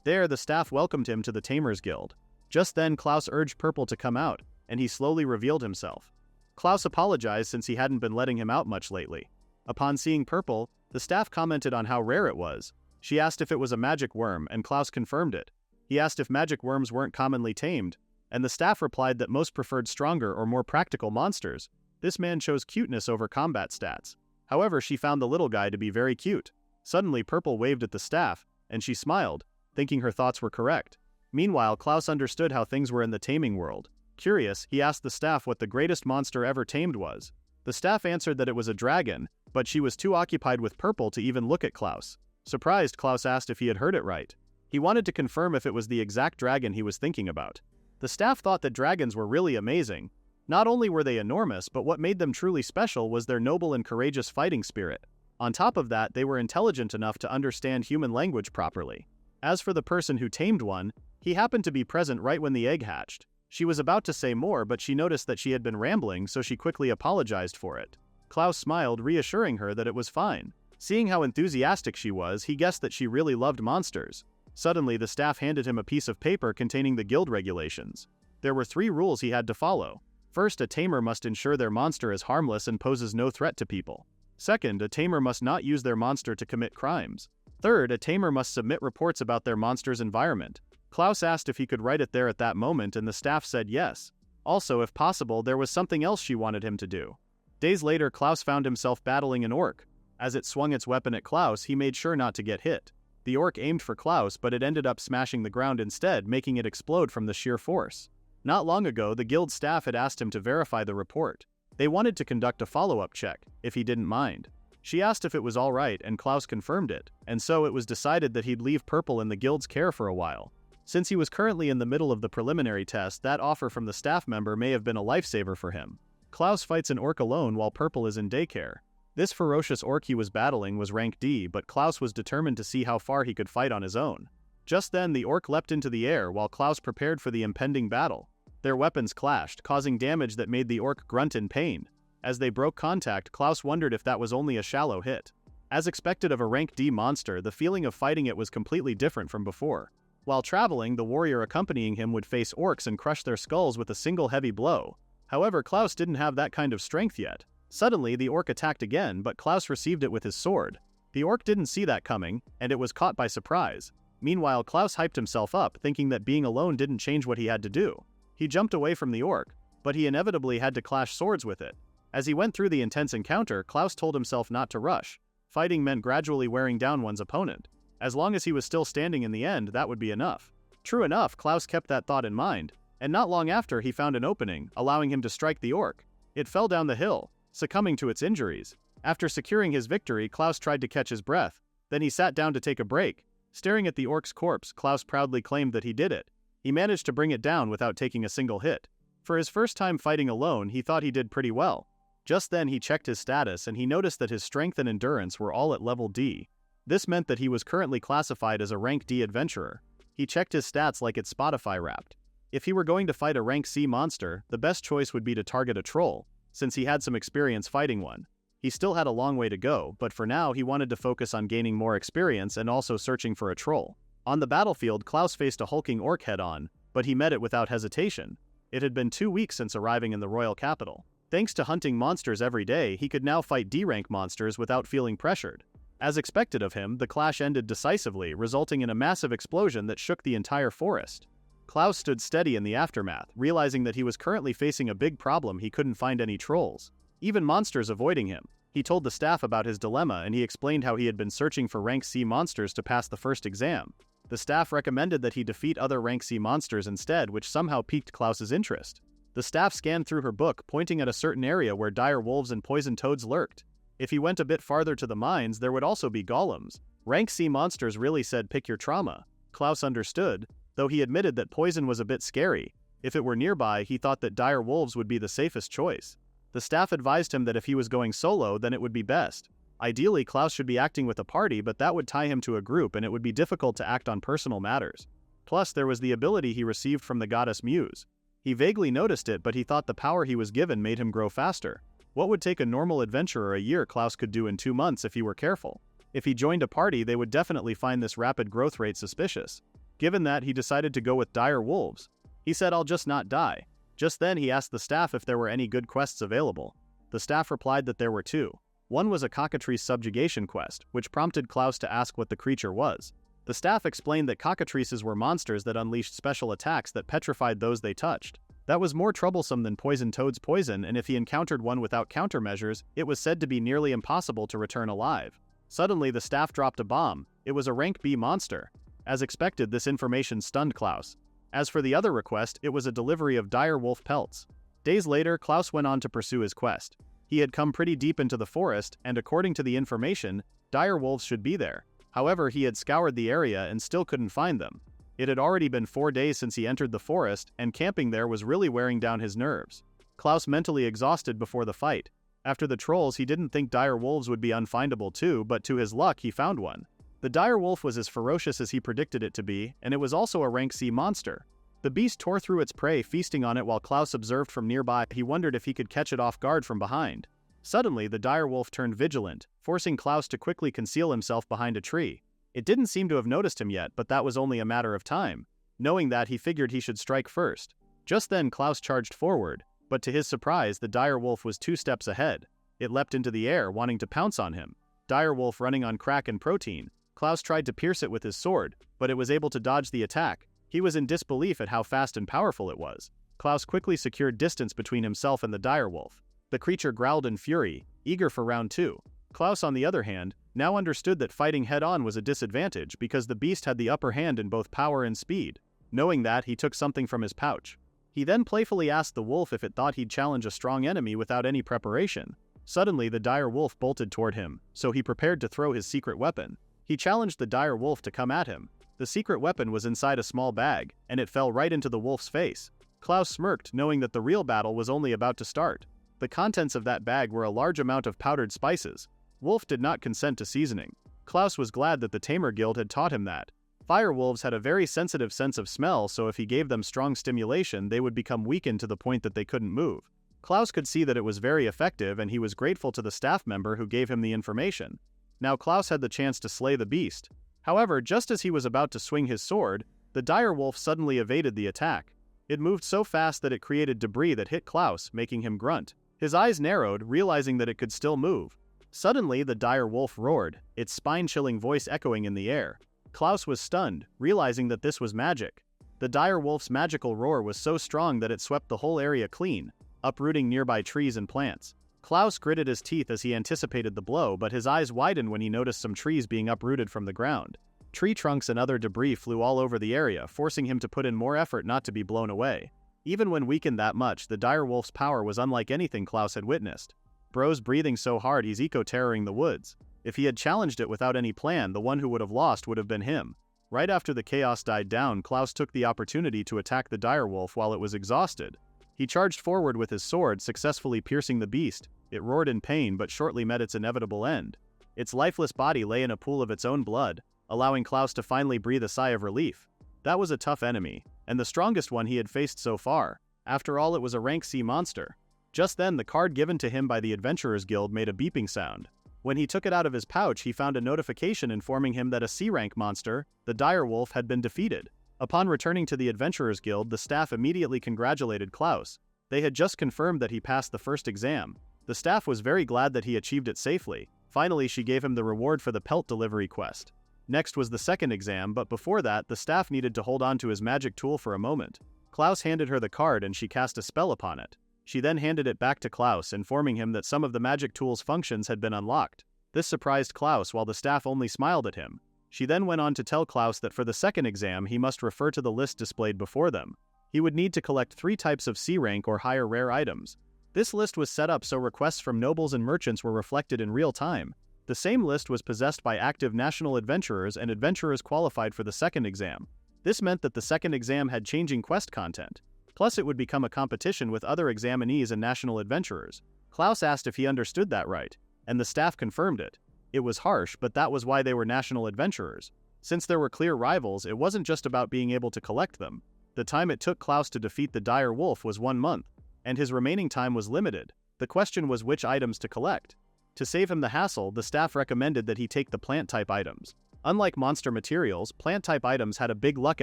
A: There, the staff welcomed him to the Tamers Guild. Just then, Klaus urged Purple to come out, and he slowly revealed himself. Klaus apologized since he hadn't been letting him out much lately. Upon seeing Purple, the staff commented on how rare it was. She asked if it was a magic worm, and Klaus confirmed it. He asked if magic worms weren't commonly tamed, and the staff replied that most preferred stronger or more practical monsters. This man chose cuteness over combat stats. However, she found the little guy to be very cute. Suddenly, Purple waved at the staff, and she smiled, thinking her thoughts were correct. Meanwhile, Klaus understood how things were in the taming world. Curious, he asked the staff what the greatest monster ever tamed was. The staff answered that it was a dragon, but she was too occupied with Purple to even look at Klaus. Surprised, Klaus asked if he had heard it right. He wanted to confirm if it was the exact dragon he was thinking about. The staff thought that dragons were really amazing. Not only were they enormous, but what made them truly special was their noble and courageous fighting spirit. On top of that, they were intelligent enough to understand human language properly. As for the person who tamed one, he happened to be present right when the egg hatched. She was about to say more, but she noticed that she had been rambling, so she quickly apologized for it. Klaus smiled, reassuring her that it was fine. Seeing how enthusiastic she was, he guessed that she really loved monsters. Suddenly, the staff handed him a piece of paper containing the guild regulations. There were 3 rules he had to follow. First, a tamer must ensure their monster is harmless and poses no threat to people. Second, a tamer must not use their monster to commit crimes. Third, a tamer must submit reports about their monster's environment. Klaus asked if he could write it there at that moment, and the staff said yes. Also, if possible, there was something else she wanted him to do. Days later, Klaus found himself battling an orc. As it swung its weapon at Klaus, he made sure not to get hit. The orc aimed for Klaus, but it ended up smashing the ground instead, making it explode from the sheer force. Not long ago, the guild staff had asked him to verify the report. They wanted to conduct a follow-up check, if he didn't mind. She asked if it was all right, and Klaus confirmed it, and so it was decided that he'd leave Purple in the guild's care for a while. Since he was currently in the middle of the preliminary test, that offer from the staff member may have been a lifesaver for him. Klaus fights an orc alone while Purple is in daycare. This ferocious orc he was battling was rank D, but Klaus was determined to see how far he could fight on his own. Just then, the orc leapt into the air while Klaus prepared for the impending battle. Their weapons clashed, causing damage that made the orc grunt in pain. As they broke contact, Klaus wondered if that was only a shallow hit. As expected of a rank D monster, the feeling of fighting it was completely different from before. While traveling, the warrior accompanying him would face orcs and crush their skulls with a single heavy blow. However, Klaus didn't have that kind of strength yet. Suddenly, the orc attacked again, but Klaus received it with his sword. The orc didn't see that coming, and it was caught by surprise. Meanwhile, Klaus hyped himself up, thinking that being alone didn't change what he had to do. He jumped away from the orc, but he inevitably had to clash swords with it. As he went through the intense encounter, Klaus told himself not to rush. Fighting meant gradually wearing down one's opponent. As long as he was still standing in the end, that would be enough. True enough, Klaus kept that thought in mind, and not long after he found an opening, allowing him to strike the orc. It fell down the hill, succumbing to its injuries. After securing his victory, Klaus tried to catch his breath. Then he sat down to take a break. Staring at the orc's corpse, Klaus proudly claimed that he did it. He managed to bring it down without taking a single hit. For his first time fighting alone, he thought he did pretty well. Just then he checked his status and he noticed that his strength and endurance were all at level D. This meant that he was currently classified as a rank D adventurer. He checked his stats like it's Spotify Wrapped. If he were going to fight a rank C monster, the best choice would be to target a troll, since he had some experience fighting one. He still had a long way to go, but for now he wanted to focus on gaining more experience and also searching for a troll. On the battlefield, Klaus faced a hulking orc head-on, but he met it without hesitation. It had been 2 weeks since arriving in the royal capital. Thanks to hunting monsters every day, he could now fight D-rank monsters without feeling pressured. As expected of him, the clash ended decisively, resulting in a massive explosion that shook the entire forest. Klaus stood steady in the aftermath, realizing that he was currently facing a big problem. He couldn't find any trolls, even monsters avoiding him. He told the staff about his dilemma and he explained how he had been searching for rank C monsters to pass the first exam. The staff recommended that he defeat other rank C monsters instead, which somehow piqued Klaus's interest. The staff scanned through her book, pointing at a certain area where dire wolves and poison toads lurked. If he went a bit farther to the mines, there would also be golems. Rank C monsters really said pick your trauma. Klaus understood, though he admitted that poison was a bit scary. If it were nearby, he thought that dire wolves would be the safest choice. The staff advised him that if he was going solo, then it would be best. Ideally, Klaus should be acting with a party, but that would tie him to a group and it would be difficult to act on personal matters. Plus, there was the ability he received from the goddess Muse. He vaguely noticed it, but he thought the power he was given made him grow faster. What would take a normal adventurer a year, Klaus could do in 2 months if he were careful. If he joined a party, they would definitely find this rapid growth rate suspicious. Given that, he decided to go with dire wolves. He said, "I'll just not die." Just then he asked the staff if there were any good quests available. The staff replied that there were 2. One was a cockatrice subjugation quest, which prompted Klaus to ask what the creature was. The staff explained that cockatrices were monsters that unleashed special attacks that petrified those they touched. That was more troublesome than poison toad's poison, and if he encountered one without countermeasures, it was said to be nearly impossible to return alive. Suddenly the staff dropped a bomb. It was a rank B monster. As expected, this information stunned Klaus. As for the other request, it was a delivery of dire wolf pelts. Days later, Klaus went on to pursue his quest. He had come pretty deep into the forest, and according to the information, dire wolves should be there. However, he had scoured the area and still couldn't find them. It had already been 4 days since he entered the forest, and camping there was really wearing down his nerves. Klaus mentally exhausted before the fight. After the trolls, he didn't think dire wolves would be unfindable too, but to his luck, he found one. The dire wolf was as ferocious as he predicted it to be, and it was also a rank C monster. The beast tore through its prey, feasting on it while Klaus observed from nearby. He wondered if he could catch it off guard from behind. Suddenly, the dire wolf turned vigilant, forcing Klaus to quickly conceal himself behind a tree. It didn't seem to have noticed him yet, but that was only a matter of time. Knowing that, he figured he should strike first. Just then, Klaus charged forward, but to his surprise, the dire wolf was 2 steps ahead. It leapt into the air, wanting to pounce on him. Dire wolf running on crack and protein. Klaus tried to pierce it with his sword, but it was able to dodge the attack. He was in disbelief at how fast and powerful it was. Klaus quickly secured distance between himself and the dire wolf. The creature growled in fury, eager for round 2. Klaus, on the other hand, now understood that fighting head-on was a disadvantage because the beast had the upper hand in both power and speed. Knowing that, he took something from his pouch. He then playfully asked the wolf if it thought he'd challenge a strong enemy without any preparation. Suddenly, the dire wolf bolted toward him, so he prepared to throw his secret weapon. He challenged the dire wolf to come at him. The secret weapon was inside a small bag, and it fell right into the wolf's face. Klaus smirked, knowing that the real battle was only about to start. The contents of that bag were a large amount of powdered spices. Wolf did not consent to seasoning. Klaus was glad that the Tamer Guild had taught him that. Fire wolves had a very sensitive sense of smell, so if he gave them strong stimulation, they would become weakened to the point that they couldn't move. Klaus could see that it was very effective, and he was grateful to the staff member who gave him the information. Now Klaus had the chance to slay the beast. However, just as he was about to swing his sword, the dire wolf suddenly evaded the attack. It moved so fast that it created debris that hit Klaus, making him grunt. His eyes narrowed, realizing that it could still move. Suddenly, the dire wolf roared, its spine-chilling voice echoing in the air. Klaus was stunned, realizing that this was magic. The dire wolf's magical roar was so strong that it swept the whole area clean, uprooting nearby trees and plants. Klaus gritted his teeth as he anticipated the blow, but his eyes widened when he noticed some trees being uprooted from the ground. Tree trunks and other debris flew all over the area, forcing him to put in more effort not to be blown away. Even when weakened that much, the dire wolf's power was unlike anything Klaus had witnessed. Bro's breathing so hard he's eco-terroring the woods. If he had challenged it without any plan, the one who would have lost would have been him. Right after the chaos died down, Klaus took the opportunity to attack the dire wolf while it was exhausted. He charged forward with his sword, successfully piercing the beast. It roared in pain but shortly met its inevitable end. Its lifeless body lay in a pool of its own blood, allowing Klaus to finally breathe a sigh of relief. That was a tough enemy, and the strongest one he had faced so far. After all, it was a rank C monster. Just then, the card given to him by the Adventurers Guild made a beeping sound. When he took it out of his pouch, he found a notification informing him that a C-rank monster, the dire wolf, had been defeated. Upon returning to the Adventurers Guild, the staff immediately congratulated Klaus. They had just confirmed that he passed the first exam. The staff was very glad that he achieved it safely. Finally, she gave him the reward for the pelt delivery quest. Next was the second exam, but before that, the staff needed to hold on to his magic tool for a moment. Klaus handed her the card and she cast a spell upon it. She then handed it back to Klaus, informing him that some of the magic tool's functions had been unlocked. This surprised Klaus while the staff only smiled at him. She then went on to tell Klaus that for the second exam he must refer to the list displayed before them. He would need to collect 3 types of C rank or higher rare items. This list was set up so requests from nobles and merchants were reflected in real time. The same list was possessed by active national adventurers and adventurers qualified for the second exam. This meant that the second exam had changing quest content. Plus it would become a competition with other examinees and national adventurers. Klaus asked if he understood that right, and the staff confirmed it. It was harsh, but that was why they were national adventurers. Since there were clear rivals, it wasn't just about being able to collect them. The time it took Klaus to defeat the dire wolf was 1 month, and his remaining time was limited. The question was which items to collect. To save him the hassle, the staff recommended that he take the plant-type items. Unlike monster materials, plant-type items had a big luck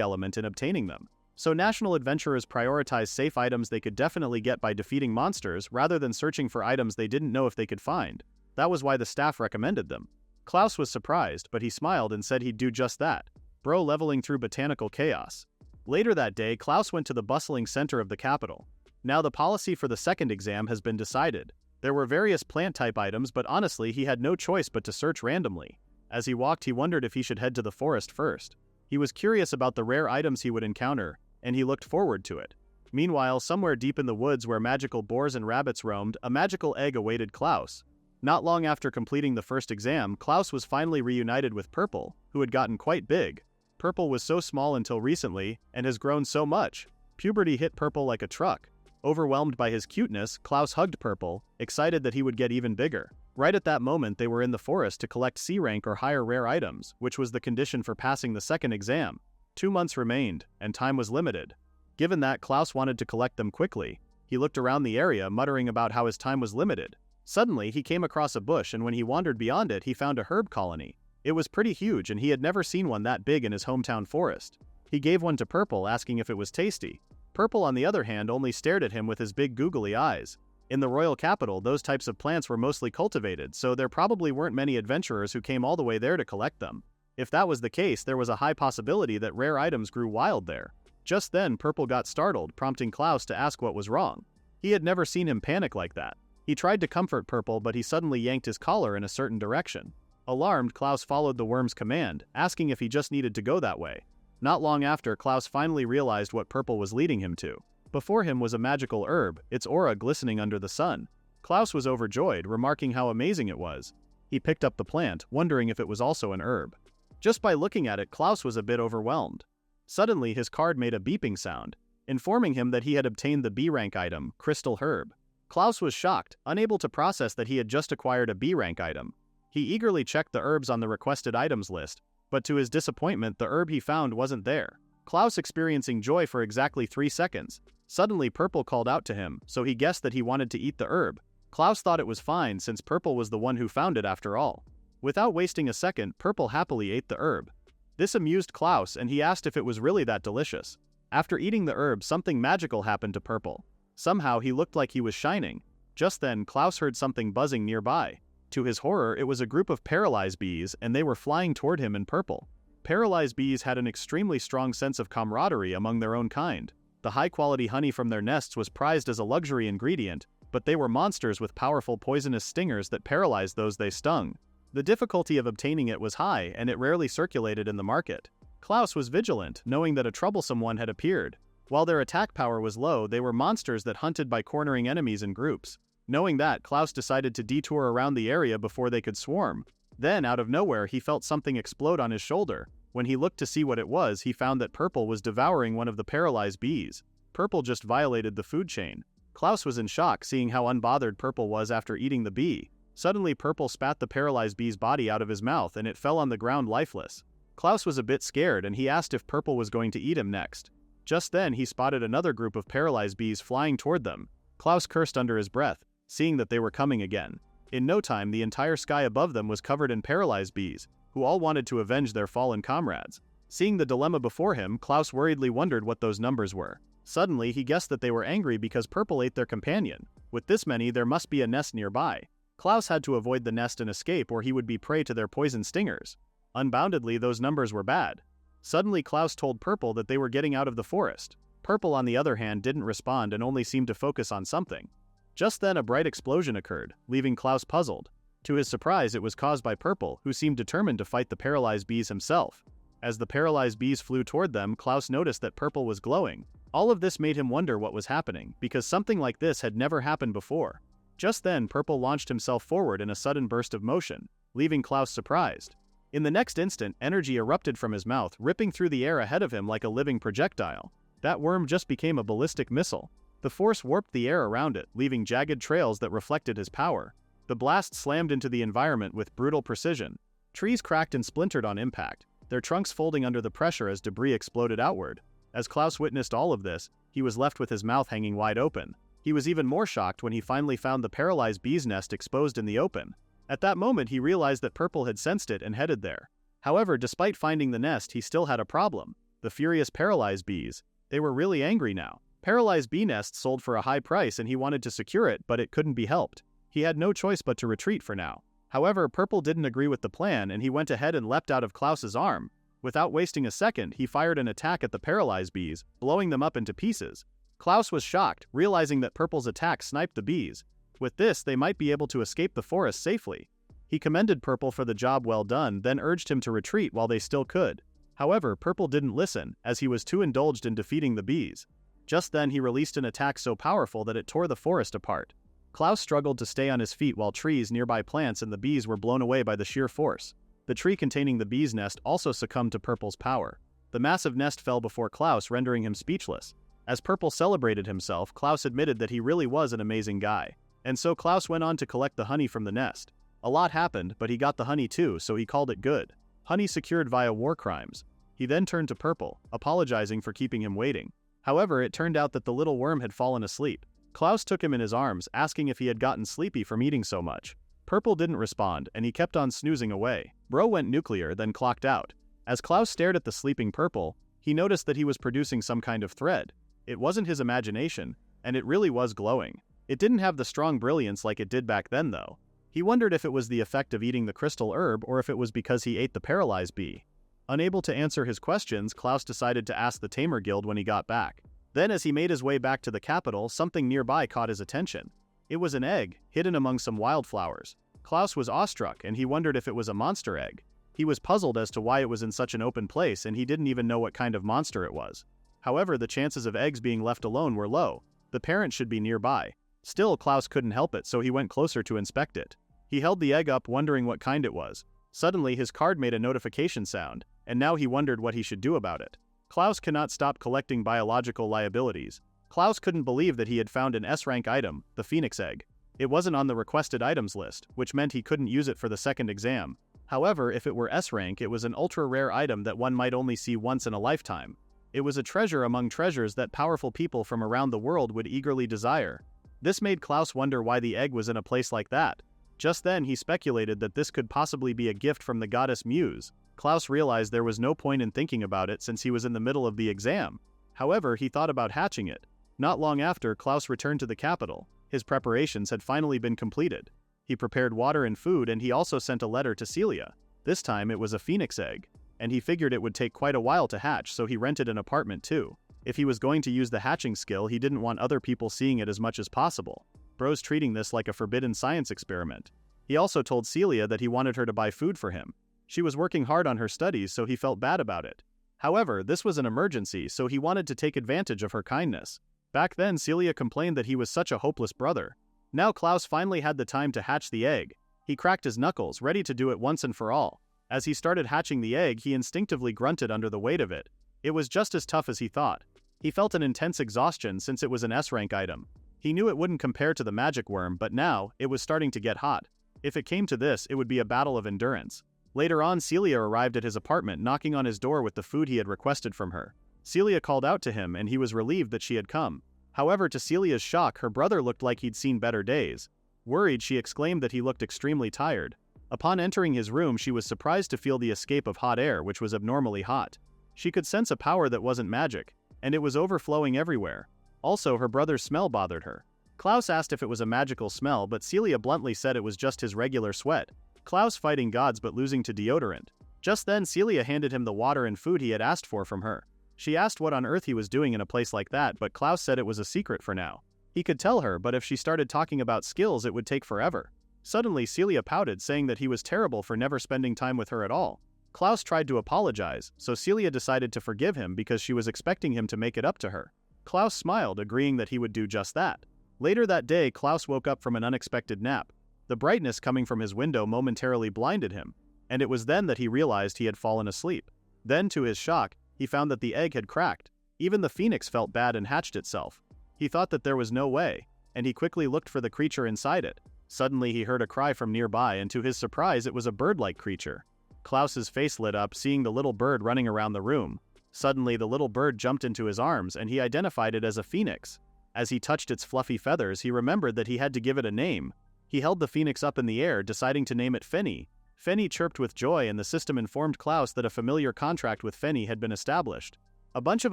A: element in obtaining them. So national adventurers prioritized safe items they could definitely get by defeating monsters rather than searching for items they didn't know if they could find. That was why the staff recommended them. Klaus was surprised, but he smiled and said he'd do just that. Bro leveling through botanical chaos. Later that day, Klaus went to the bustling center of the capital. Now the policy for the second exam has been decided. There were various plant-type items, but honestly he had no choice but to search randomly. As he walked, he wondered if he should head to the forest first. He was curious about the rare items he would encounter, and he looked forward to it. Meanwhile, somewhere deep in the woods where magical boars and rabbits roamed, a magical egg awaited Klaus. Not long after completing the first exam, Klaus was finally reunited with Purple, who had gotten quite big. Purple was so small until recently, and has grown so much. Puberty hit Purple like a truck. Overwhelmed by his cuteness, Klaus hugged Purple, excited that he would get even bigger. Right at that moment, they were in the forest to collect C rank or higher rare items, which was the condition for passing the second exam. 2 months remained, and time was limited. Given that, Klaus wanted to collect them quickly. He looked around the area, muttering about how his time was limited. Suddenly, he came across a bush, and when he wandered beyond it, he found a herb colony. It was pretty huge, and he had never seen one that big in his hometown forest. He gave one to Purple, asking if it was tasty. Purple, on the other hand, only stared at him with his big googly eyes. In the royal capital, those types of plants were mostly cultivated, so there probably weren't many adventurers who came all the way there to collect them. If that was the case, there was a high possibility that rare items grew wild there. Just then, Purple got startled, prompting Klaus to ask what was wrong. He had never seen him panic like that. He tried to comfort Purple, but he suddenly yanked his collar in a certain direction. Alarmed, Klaus followed the worm's command, asking if he just needed to go that way. Not long after, Klaus finally realized what Purple was leading him to. Before him was a magical herb, its aura glistening under the sun. Klaus was overjoyed, remarking how amazing it was. He picked up the plant, wondering if it was also an herb. Just by looking at it, Klaus was a bit overwhelmed. Suddenly, his card made a beeping sound, informing him that he had obtained the B-rank item, Crystal Herb. Klaus was shocked, unable to process that he had just acquired a B-rank item. He eagerly checked the herbs on the requested items list, but to his disappointment, the herb he found wasn't there. Klaus experiencing joy for exactly 3 seconds. Suddenly, Purple called out to him, so he guessed that he wanted to eat the herb. Klaus thought it was fine since Purple was the one who found it after all. Without wasting a second, Purple happily ate the herb. This amused Klaus, and he asked if it was really that delicious. After eating the herb, something magical happened to Purple. Somehow he looked like he was shining. Just then, Klaus heard something buzzing nearby. To his horror, it was a group of Paralyze bees, and they were flying toward him in Purple. Paralyze bees had an extremely strong sense of camaraderie among their own kind. The high-quality honey from their nests was prized as a luxury ingredient, but they were monsters with powerful poisonous stingers that paralyzed those they stung. The difficulty of obtaining it was high, and it rarely circulated in the market. Klaus was vigilant, knowing that a troublesome one had appeared. While their attack power was low, they were monsters that hunted by cornering enemies in groups. Knowing that, Klaus decided to detour around the area before they could swarm. Then, out of nowhere, he felt something explode on his shoulder. When he looked to see what it was, he found that Purple was devouring one of the paralyzed bees. Purple just violated the food chain. Klaus was in shock, seeing how unbothered Purple was after eating the bee. Suddenly Purple spat the paralyzed bee's body out of his mouth and it fell on the ground lifeless. Klaus was a bit scared and he asked if Purple was going to eat him next. Just then he spotted another group of paralyzed bees flying toward them. Klaus cursed under his breath, seeing that they were coming again. In no time the entire sky above them was covered in paralyzed bees, who all wanted to avenge their fallen comrades. Seeing the dilemma before him, Klaus worriedly wondered what those numbers were. Suddenly he guessed that they were angry because Purple ate their companion. With this many, there must be a nest nearby. Klaus had to avoid the nest and escape or he would be prey to their poison stingers. Unboundedly, those numbers were bad. Suddenly Klaus told Purple that they were getting out of the forest. Purple on the other hand didn't respond and only seemed to focus on something. Just then a bright explosion occurred, leaving Klaus puzzled. To his surprise it was caused by Purple, who seemed determined to fight the paralyzed bees himself. As the paralyzed bees flew toward them, Klaus noticed that Purple was glowing. All of this made him wonder what was happening, because something like this had never happened before. Just then Purple launched himself forward in a sudden burst of motion, leaving Klaus surprised. In the next instant, energy erupted from his mouth, ripping through the air ahead of him like a living projectile. That worm just became a ballistic missile. The force warped the air around it, leaving jagged trails that reflected his power. The blast slammed into the environment with brutal precision. Trees cracked and splintered on impact, their trunks folding under the pressure as debris exploded outward. As Klaus witnessed all of this, he was left with his mouth hanging wide open. He was even more shocked when he finally found the paralyzed bee's nest exposed in the open. At that moment he realized that Purple had sensed it and headed there. However, despite finding the nest, he still had a problem. The furious paralyzed bees. They were really angry now. Paralyzed bee nests sold for a high price and he wanted to secure it, but it couldn't be helped. He had no choice but to retreat for now. However, Purple didn't agree with the plan and he went ahead and leapt out of Klaus's arm. Without wasting a second, he fired an attack at the paralyzed bees, blowing them up into pieces. Klaus was shocked, realizing that Purple's attack sniped the bees. With this, they might be able to escape the forest safely. He commended Purple for the job well done, then urged him to retreat while they still could. However, Purple didn't listen, as he was too indulged in defeating the bees. Just then he released an attack so powerful that it tore the forest apart. Klaus struggled to stay on his feet while trees, nearby plants, and the bees were blown away by the sheer force. The tree containing the bee's nest also succumbed to Purple's power. The massive nest fell before Klaus, rendering him speechless. As Purple celebrated himself, Klaus admitted that he really was an amazing guy. And so Klaus went on to collect the honey from the nest. A lot happened, but he got the honey too, so he called it good. Honey secured via war crimes. He then turned to Purple, apologizing for keeping him waiting. However, it turned out that the little worm had fallen asleep. Klaus took him in his arms, asking if he had gotten sleepy from eating so much. Purple didn't respond, and he kept on snoozing away. Bro went nuclear, then clocked out. As Klaus stared at the sleeping Purple, he noticed that he was producing some kind of thread. It wasn't his imagination, and it really was glowing. It didn't have the strong brilliance like it did back then though. He wondered if it was the effect of eating the crystal herb or if it was because he ate the paralyzed bee. Unable to answer his questions, Klaus decided to ask the Tamer Guild when he got back. Then as he made his way back to the capital, something nearby caught his attention. It was an egg, hidden among some wildflowers. Klaus was awestruck and he wondered if it was a monster egg. He was puzzled as to why it was in such an open place and he didn't even know what kind of monster it was. However, the chances of eggs being left alone were low. The parent should be nearby. Still, Klaus couldn't help it, so he went closer to inspect it. He held the egg up, wondering what kind it was. Suddenly, his card made a notification sound, and now he wondered what he should do about it. Klaus cannot stop collecting biological liabilities. Klaus couldn't believe that he had found an S-rank item, the Phoenix Egg. It wasn't on the requested items list, which meant he couldn't use it for the second exam. However, if it were S-rank, it was an ultra-rare item that one might only see once in a lifetime. It was a treasure among treasures that powerful people from around the world would eagerly desire. This made Klaus wonder why the egg was in a place like that. Just then he speculated that this could possibly be a gift from the goddess Muse. Klaus realized there was no point in thinking about it since he was in the middle of the exam. However, he thought about hatching it. Not long after, Klaus returned to the capital. His preparations had finally been completed. He prepared water and food, and he also sent a letter to Celia. This time it was a phoenix egg, and he figured it would take quite a while to hatch, so he rented an apartment too. If he was going to use the hatching skill, he didn't want other people seeing it as much as possible. Bro's treating this like a forbidden science experiment. He also told Celia that he wanted her to buy food for him. She was working hard on her studies, so he felt bad about it. However, this was an emergency, so he wanted to take advantage of her kindness. Back then, Celia complained that he was such a hopeless brother. Now Klaus finally had the time to hatch the egg. He cracked his knuckles, ready to do it once and for all. As he started hatching the egg, he instinctively grunted under the weight of it. It was just as tough as he thought. He felt an intense exhaustion since it was an S-rank item. He knew it wouldn't compare to the magic worm, but now, it was starting to get hot. If it came to this, it would be a battle of endurance. Later on, Celia arrived at his apartment, knocking on his door with the food he had requested from her. Celia called out to him and he was relieved that she had come. However, to Celia's shock, her brother looked like he'd seen better days. Worried, she exclaimed that he looked extremely tired. Upon entering his room, she was surprised to feel the escape of hot air, which was abnormally hot. She could sense a power that wasn't magic, and it was overflowing everywhere. Also, her brother's smell bothered her. Klaus asked if it was a magical smell, but Celia bluntly said it was just his regular sweat. Klaus fighting gods but losing to deodorant. Just then, Celia handed him the water and food he had asked for from her. She asked what on earth he was doing in a place like that, but Klaus said it was a secret for now. He could tell her, but if she started talking about skills, it would take forever. Suddenly, Celia pouted, saying that he was terrible for never spending time with her at all. Klaus tried to apologize, so Celia decided to forgive him because she was expecting him to make it up to her. Klaus smiled, agreeing that he would do just that. Later that day, Klaus woke up from an unexpected nap. The brightness coming from his window momentarily blinded him, and it was then that he realized he had fallen asleep. Then, to his shock, he found that the egg had cracked. Even the phoenix felt bad and hatched itself. He thought that there was no way, and he quickly looked for the creature inside it. Suddenly he heard a cry from nearby, and to his surprise it was a bird-like creature. Klaus's face lit up, seeing the little bird running around the room. Suddenly the little bird jumped into his arms, and he identified it as a phoenix. As he touched its fluffy feathers, he remembered that he had to give it a name. He held the phoenix up in the air, deciding to name it Fenny. Fenny chirped with joy, and the system informed Klaus that a familiar contract with Fenny had been established. A bunch of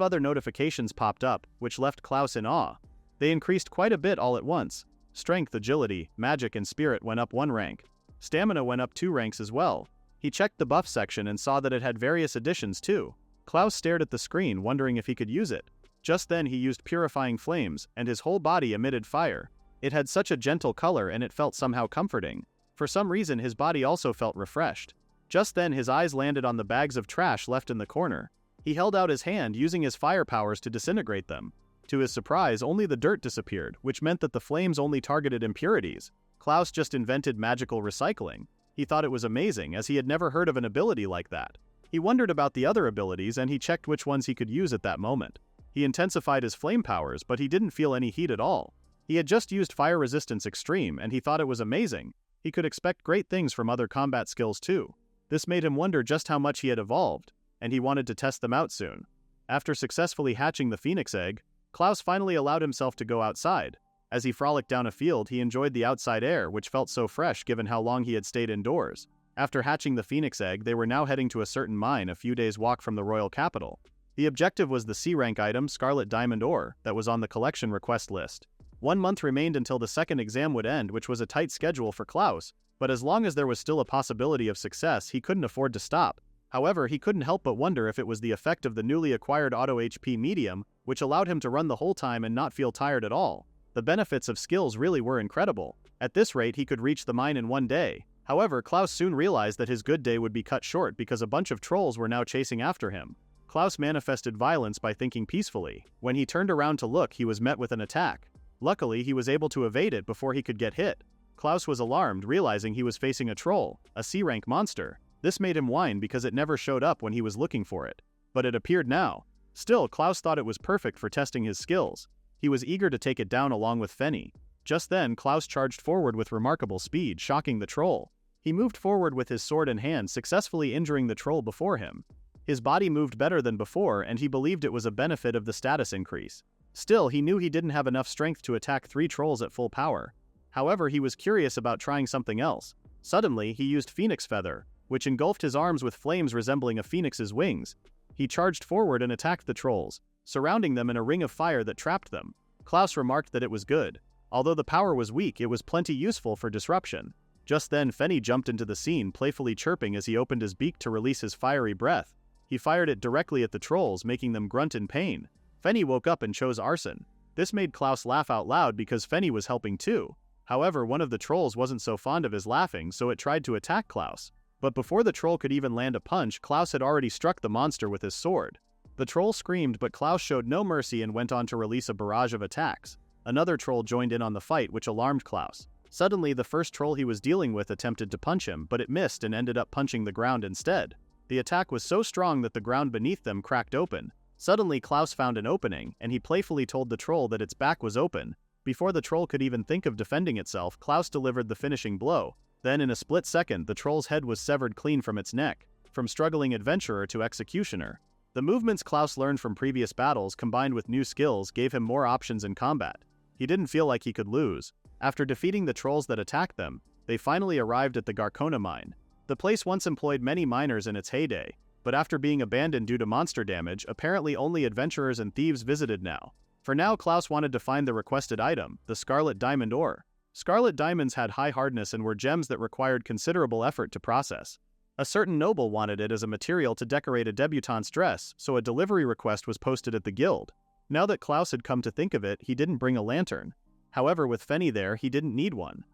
A: other notifications popped up, which left Klaus in awe. They increased quite a bit all at once. Strength, agility, magic, and spirit went up 1 rank. Stamina went up 2 ranks as well. He checked the buff section and saw that it had various additions too. Klaus stared at the screen, wondering if he could use it. Just then he used purifying flames, and his whole body emitted fire. It had such a gentle color and it felt somehow comforting. For some reason his body also felt refreshed. Just then his eyes landed on the bags of trash left in the corner. He held out his hand, using his fire powers to disintegrate them. To his surprise, only the dirt disappeared, which meant that the flames only targeted impurities. Klaus just invented magical recycling. He thought it was amazing, as he had never heard of an ability like that. He wondered about the other abilities and he checked which ones he could use at that moment. He intensified his flame powers, but he didn't feel any heat at all. He had just used Fire Resistance Extreme and he thought it was amazing. He could expect great things from other combat skills too. This made him wonder just how much he had evolved, and he wanted to test them out soon. After successfully hatching the phoenix egg, Klaus finally allowed himself to go outside. As he frolicked down a field, he enjoyed the outside air, which felt so fresh given how long he had stayed indoors. After hatching the phoenix egg, they were now heading to a certain mine a few days' walk from the royal capital. The objective was the C-rank item Scarlet Diamond Ore that was on the collection request list. 1 month remained until the second exam would end, which was a tight schedule for Klaus, but as long as there was still a possibility of success, he couldn't afford to stop. However, he couldn't help but wonder if it was the effect of the newly acquired Auto HP medium, which allowed him to run the whole time and not feel tired at all. The benefits of skills really were incredible. At this rate, he could reach the mine in 1 day. However, Klaus soon realized that his good day would be cut short because a bunch of trolls were now chasing after him. Klaus manifested violence by thinking peacefully. When he turned around to look, he was met with an attack. Luckily, he was able to evade it before he could get hit. Klaus was alarmed, realizing he was facing a troll, a C-rank monster. This made him whine because it never showed up when he was looking for it. But it appeared now. Still, Klaus thought it was perfect for testing his skills. He was eager to take it down along with Fenny. Just then, Klaus charged forward with remarkable speed, shocking the troll. He moved forward with his sword in hand, successfully injuring the troll before him. His body moved better than before, and he believed it was a benefit of the status increase. Still, he knew he didn't have enough strength to attack 3 trolls at full power. However, he was curious about trying something else. Suddenly, he used Phoenix Feather, which engulfed his arms with flames resembling a phoenix's wings. He charged forward and attacked the trolls, surrounding them in a ring of fire that trapped them. Klaus remarked that it was good. Although the power was weak, it was plenty useful for disruption. Just then, Fenny jumped into the scene, playfully chirping as he opened his beak to release his fiery breath. He fired it directly at the trolls, making them grunt in pain. Fenny woke up and chose arson. This made Klaus laugh out loud because Fenny was helping too. However, one of the trolls wasn't so fond of his laughing, so it tried to attack Klaus. But before the troll could even land a punch, Klaus had already struck the monster with his sword. The troll screamed, but Klaus showed no mercy and went on to release a barrage of attacks. Another troll joined in on the fight, which alarmed Klaus. Suddenly, the first troll he was dealing with attempted to punch him, but it missed and ended up punching the ground instead. The attack was so strong that the ground beneath them cracked open. Suddenly, Klaus found an opening, and he playfully told the troll that its back was open. Before the troll could even think of defending itself, Klaus delivered the finishing blow. Then in a split second the troll's head was severed clean from its neck, from struggling adventurer to executioner. The movements Klaus learned from previous battles combined with new skills gave him more options in combat. He didn't feel like he could lose. After defeating the trolls that attacked them, they finally arrived at the Garcona mine. The place once employed many miners in its heyday, but after being abandoned due to monster damage, apparently only adventurers and thieves visited now. For now, Klaus wanted to find the requested item, the scarlet diamond ore. Scarlet diamonds had high hardness and were gems that required considerable effort to process. A certain noble wanted it as a material to decorate a debutante's dress, so a delivery request was posted at the guild. Now that Klaus had come to think of it, he didn't bring a lantern. However, with Fenny there, he didn't need one.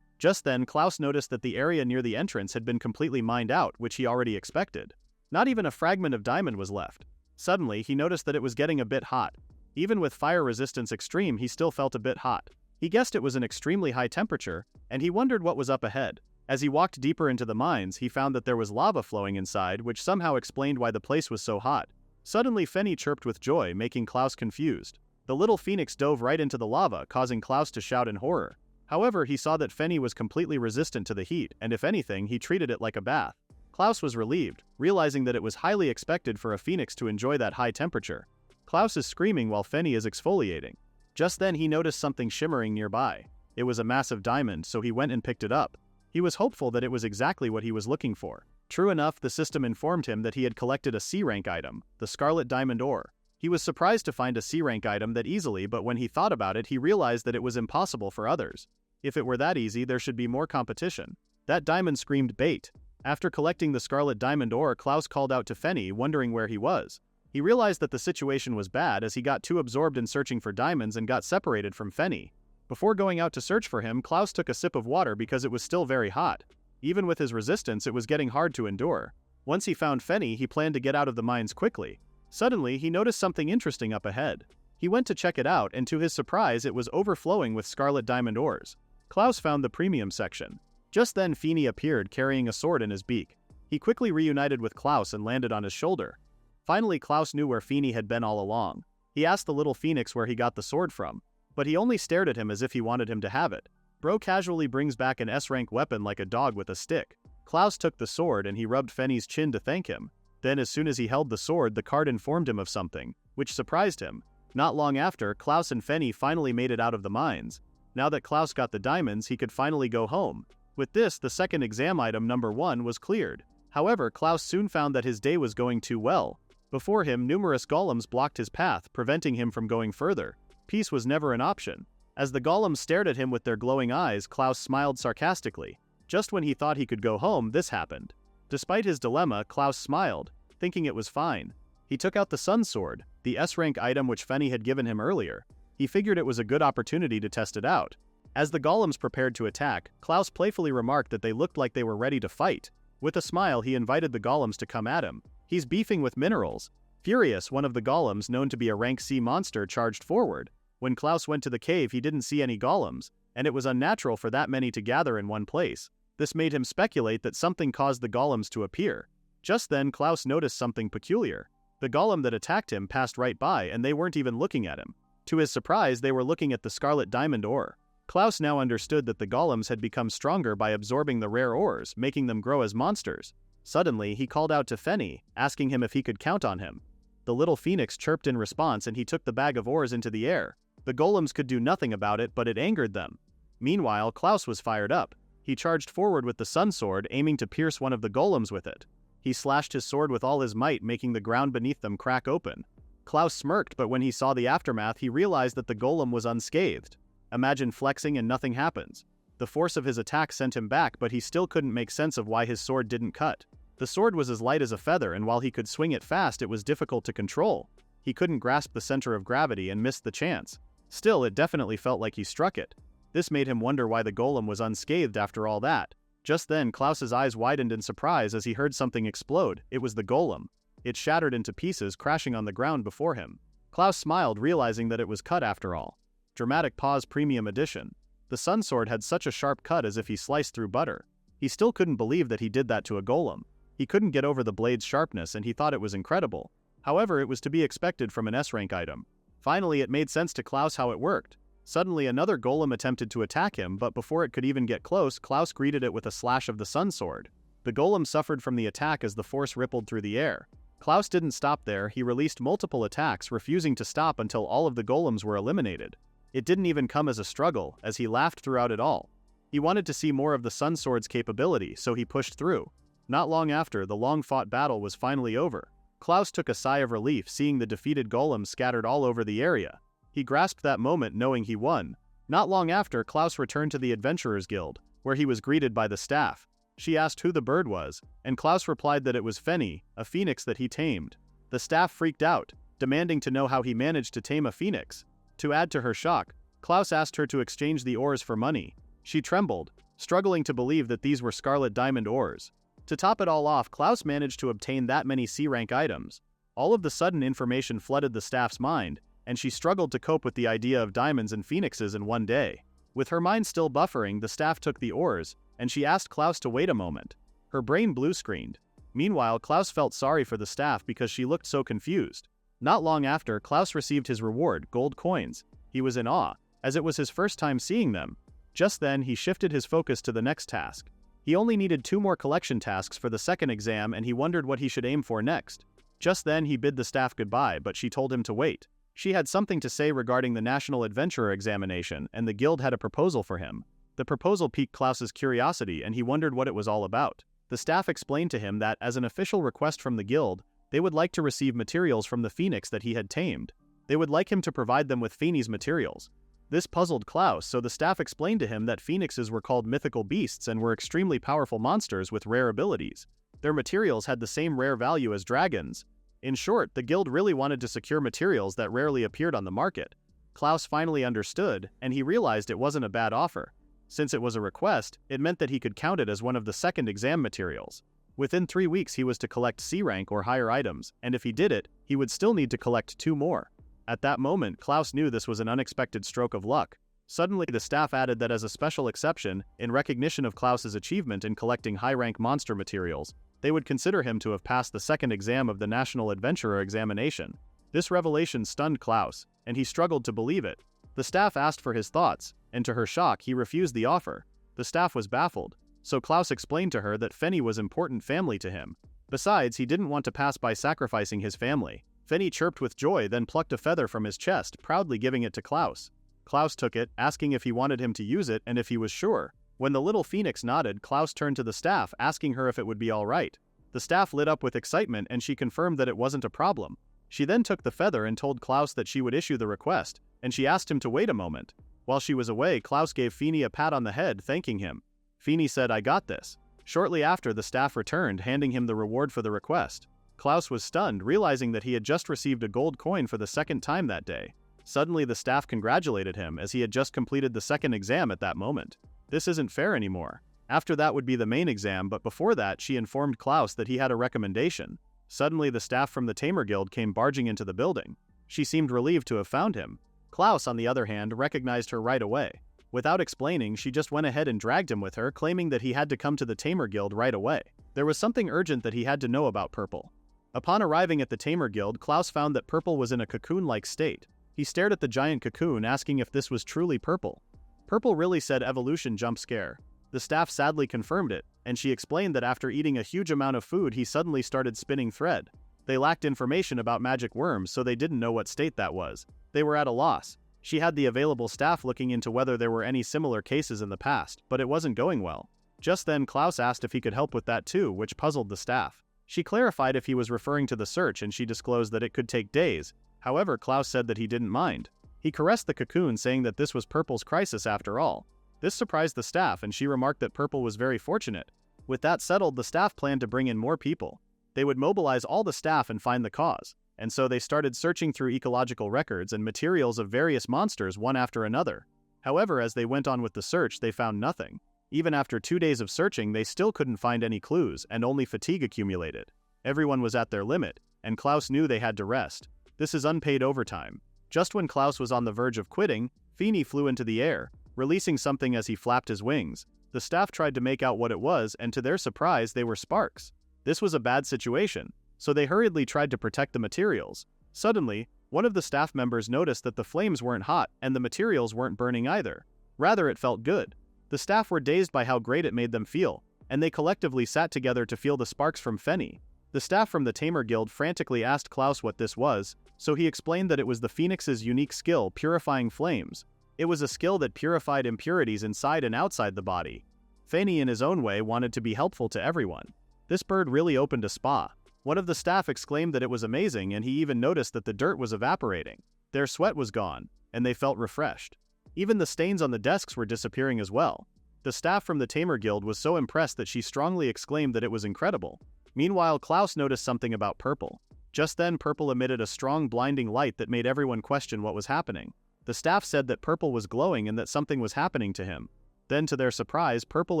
A: Just then, Klaus noticed that the area near the entrance had been completely mined out, which he already expected. Not even a fragment of diamond was left. Suddenly, he noticed that it was getting a bit hot. Even with fire resistance extreme, he still felt a bit hot. He guessed it was an extremely high temperature, and he wondered what was up ahead. As he walked deeper into the mines, he found that there was lava flowing inside, which somehow explained why the place was so hot. Suddenly, Fenny chirped with joy, making Klaus confused. The little phoenix dove right into the lava, causing Klaus to shout in horror. However, he saw that Fenny was completely resistant to the heat, and if anything, he treated it like a bath. Klaus was relieved, realizing that it was highly expected for a phoenix to enjoy that high temperature. Klaus is screaming while Fenny is exfoliating. Just then he noticed something shimmering nearby. It was a massive diamond, so he went and picked it up. He was hopeful that it was exactly what he was looking for. True enough, the system informed him that he had collected a C-rank item, the scarlet diamond ore. He was surprised to find a C-rank item that easily, but when he thought about it, he realized that it was impossible for others. If it were that easy, there should be more competition. That diamond screamed bait. After collecting the scarlet diamond ore, Klaus called out to Fenny, wondering where he was. He realized that the situation was bad as he got too absorbed in searching for diamonds and got separated from Fenny. Before going out to search for him, Klaus took a sip of water because it was still very hot. Even with his resistance, it was getting hard to endure. Once he found Fenny, he planned to get out of the mines quickly. Suddenly, he noticed something interesting up ahead. He went to check it out, and to his surprise, it was overflowing with scarlet diamond ores. Klaus found the premium section. Just then, Fenny appeared carrying a sword in his beak. He quickly reunited with Klaus and landed on his shoulder. Finally, Klaus knew where Fenny had been all along. He asked the little phoenix where he got the sword from, but he only stared at him as if he wanted him to have it. Bro casually brings back an S-rank weapon like a dog with a stick. Klaus took the sword and he rubbed Fenny's chin to thank him. Then as soon as he held the sword, the card informed him of something, which surprised him. Not long after, Klaus and Fenny finally made it out of the mines. Now that Klaus got the diamonds, he could finally go home. With this, the second exam item number 1 was cleared. However, Klaus soon found that his day was going too well. Before him, numerous golems blocked his path, preventing him from going further. Peace was never an option. As the golems stared at him with their glowing eyes, Klaus smiled sarcastically. Just when he thought he could go home, this happened. Despite his dilemma, Klaus smiled, thinking it was fine. He took out the sun sword, the S-rank item which Fenny had given him earlier. He figured it was a good opportunity to test it out. As the golems prepared to attack, Klaus playfully remarked that they looked like they were ready to fight. With a smile, he invited the golems to come at him. He's beefing with minerals. Furious, one of the golems, known to be a rank C monster, charged forward. When Klaus went to the cave, he didn't see any golems, and it was unnatural for that many to gather in one place. This made him speculate that something caused the golems to appear. Just then, Klaus noticed something peculiar. The golem that attacked him passed right by, and they weren't even looking at him. To his surprise, they were looking at the scarlet diamond ore. Klaus now understood that the golems had become stronger by absorbing the rare ores, making them grow as monsters. Suddenly, he called out to Fenny, asking him if he could count on him. The little phoenix chirped in response and he took the bag of ores into the air. The golems could do nothing about it, but it angered them. Meanwhile, Klaus was fired up. He charged forward with the sun sword, aiming to pierce one of the golems with it. He slashed his sword with all his might, making the ground beneath them crack open. Klaus smirked, but when he saw the aftermath, he realized that the golem was unscathed. Imagine flexing and nothing happens. The force of his attack sent him back, but he still couldn't make sense of why his sword didn't cut. The sword was as light as a feather, and while he could swing it fast, it was difficult to control. He couldn't grasp the center of gravity and missed the chance. Still, it definitely felt like he struck it. This made him wonder why the golem was unscathed after all that. Just then, Klaus's eyes widened in surprise as he heard something explode. It was the golem. It shattered into pieces, crashing on the ground before him. Klaus smiled, realizing that it was cut after all. Dramatic pause premium edition. The sun sword had such a sharp cut as if he sliced through butter. He still couldn't believe that he did that to a golem. He couldn't get over the blade's sharpness and he thought it was incredible. However, it was to be expected from an S-rank item. Finally, it made sense to Klaus how it worked. Suddenly another golem attempted to attack him, but before it could even get close, Klaus greeted it with a slash of the sun sword. The golem suffered from the attack as the force rippled through the air. Klaus didn't stop there, he released multiple attacks, refusing to stop until all of the golems were eliminated. It didn't even come as a struggle, as he laughed throughout it all. He wanted to see more of the sun sword's capability, so he pushed through. Not long after, the long-fought battle was finally over. Klaus took a sigh of relief seeing the defeated golems scattered all over the area. He grasped that moment knowing he won. Not long after, Klaus returned to the Adventurers Guild, where he was greeted by the staff. She asked who the bird was, and Klaus replied that it was Fenny, a phoenix that he tamed. The staff freaked out, demanding to know how he managed to tame a phoenix. To add to her shock, Klaus asked her to exchange the ores for money. She trembled, struggling to believe that these were scarlet diamond ores. To top it all off, Klaus managed to obtain that many C-rank items. All of the sudden information flooded the staff's mind, and she struggled to cope with the idea of diamonds and phoenixes in one day. With her mind still buffering, the staff took the ores, and she asked Klaus to wait a moment. Her brain blue-screened. Meanwhile, Klaus felt sorry for the staff because she looked so confused. Not long after, Klaus received his reward, gold coins. He was in awe, as it was his first time seeing them. Just then, he shifted his focus to the next task. He only needed 2 more collection tasks for the second exam, and he wondered what he should aim for next. Just then, he bid the staff goodbye, but she told him to wait. She had something to say regarding the National Adventurer examination, and the guild had a proposal for him. The proposal piqued Klaus's curiosity, and he wondered what it was all about. The staff explained to him that, as an official request from the guild, they would like to receive materials from the phoenix that he had tamed. They would like him to provide them with Fenny's materials. This puzzled Klaus, so the staff explained to him that phoenixes were called mythical beasts and were extremely powerful monsters with rare abilities. Their materials had the same rare value as dragons. In short, the guild really wanted to secure materials that rarely appeared on the market. Klaus finally understood, and he realized it wasn't a bad offer. Since it was a request, it meant that he could count it as one of the second exam materials. Within 3 weeks he was to collect C-rank or higher items, and if he did it, he would still need to collect 2 more. At that moment, Klaus knew this was an unexpected stroke of luck. Suddenly, the staff added that as a special exception, in recognition of Klaus's achievement in collecting high-rank monster materials, they would consider him to have passed the second exam of the National Adventurer examination. This revelation stunned Klaus, and he struggled to believe it. The staff asked for his thoughts, and to her shock, he refused the offer. The staff was baffled, so Klaus explained to her that Fenny was important family to him. Besides, he didn't want to pass by sacrificing his family. Fenny chirped with joy, then plucked a feather from his chest, proudly giving it to Klaus. Klaus took it, asking if he wanted him to use it and if he was sure. When the little phoenix nodded, Klaus turned to the staff, asking her if it would be all right. The staff lit up with excitement and she confirmed that it wasn't a problem. She then took the feather and told Klaus that she would issue the request, and she asked him to wait a moment. While she was away, Klaus gave Fenny a pat on the head, thanking him. Fenny said, "I got this." Shortly after, the staff returned, handing him the reward for the request. Klaus was stunned, realizing that he had just received a gold coin for the second time that day. Suddenly, the staff congratulated him, as he had just completed the second exam at that moment. This isn't fair anymore. After that would be the main exam, but before that, she informed Klaus that he had a recommendation. Suddenly, the staff from the Tamer Guild came barging into the building. She seemed relieved to have found him. Klaus, on the other hand, recognized her right away. Without explaining, she just went ahead and dragged him with her, claiming that he had to come to the Tamer Guild right away. There was something urgent that he had to know about Purple. Upon arriving at the Tamer Guild, Klaus found that Purple was in a cocoon-like state. He stared at the giant cocoon, asking if this was truly Purple. Purple really said evolution jump scare. The staff sadly confirmed it, and she explained that after eating a huge amount of food he suddenly started spinning thread. They lacked information about magic worms, so they didn't know what state that was. They were at a loss. She had the available staff looking into whether there were any similar cases in the past, but it wasn't going well. Just then Klaus asked if he could help with that too, which puzzled the staff. She clarified if he was referring to the search, and she disclosed that it could take days. However, Klaus said that he didn't mind. He caressed the cocoon, saying that this was Purple's crisis after all. This surprised the staff, and she remarked that Purple was very fortunate. With that settled, the staff planned to bring in more people. They would mobilize all the staff and find the cause, and so they started searching through ecological records and materials of various monsters one after another. However, as they went on with the search, they found nothing. Even after 2 days of searching, they still couldn't find any clues, and only fatigue accumulated. Everyone was at their limit, and Klaus knew they had to rest. This is unpaid overtime. Just when Klaus was on the verge of quitting, Fenny flew into the air, releasing something as he flapped his wings. The staff tried to make out what it was, and to their surprise, they were sparks. This was a bad situation, so they hurriedly tried to protect the materials. Suddenly, One of the staff members noticed that the flames weren't hot and the materials weren't burning either. Rather, it felt good. The staff were dazed by how great it made them feel, and they collectively sat together to feel the sparks from Fenny. The staff from the Tamer Guild frantically asked Klaus what this was, so he explained that it was the Phoenix's unique skill, purifying flames. It was a skill that purified impurities inside and outside the body. Fenny, in his own way, wanted to be helpful to everyone. This bird really opened a spa. One of the staff exclaimed that it was amazing, and he even noticed that the dirt was evaporating. Their sweat was gone, and they felt refreshed. Even the stains on the desks were disappearing as well. The staff from the Tamer Guild was so impressed that she strongly exclaimed that it was incredible. Meanwhile, Klaus noticed something about Purple. Just then, Purple emitted a strong, blinding light that made everyone question what was happening. The staff said that Purple was glowing and that something was happening to him. Then, to their surprise, Purple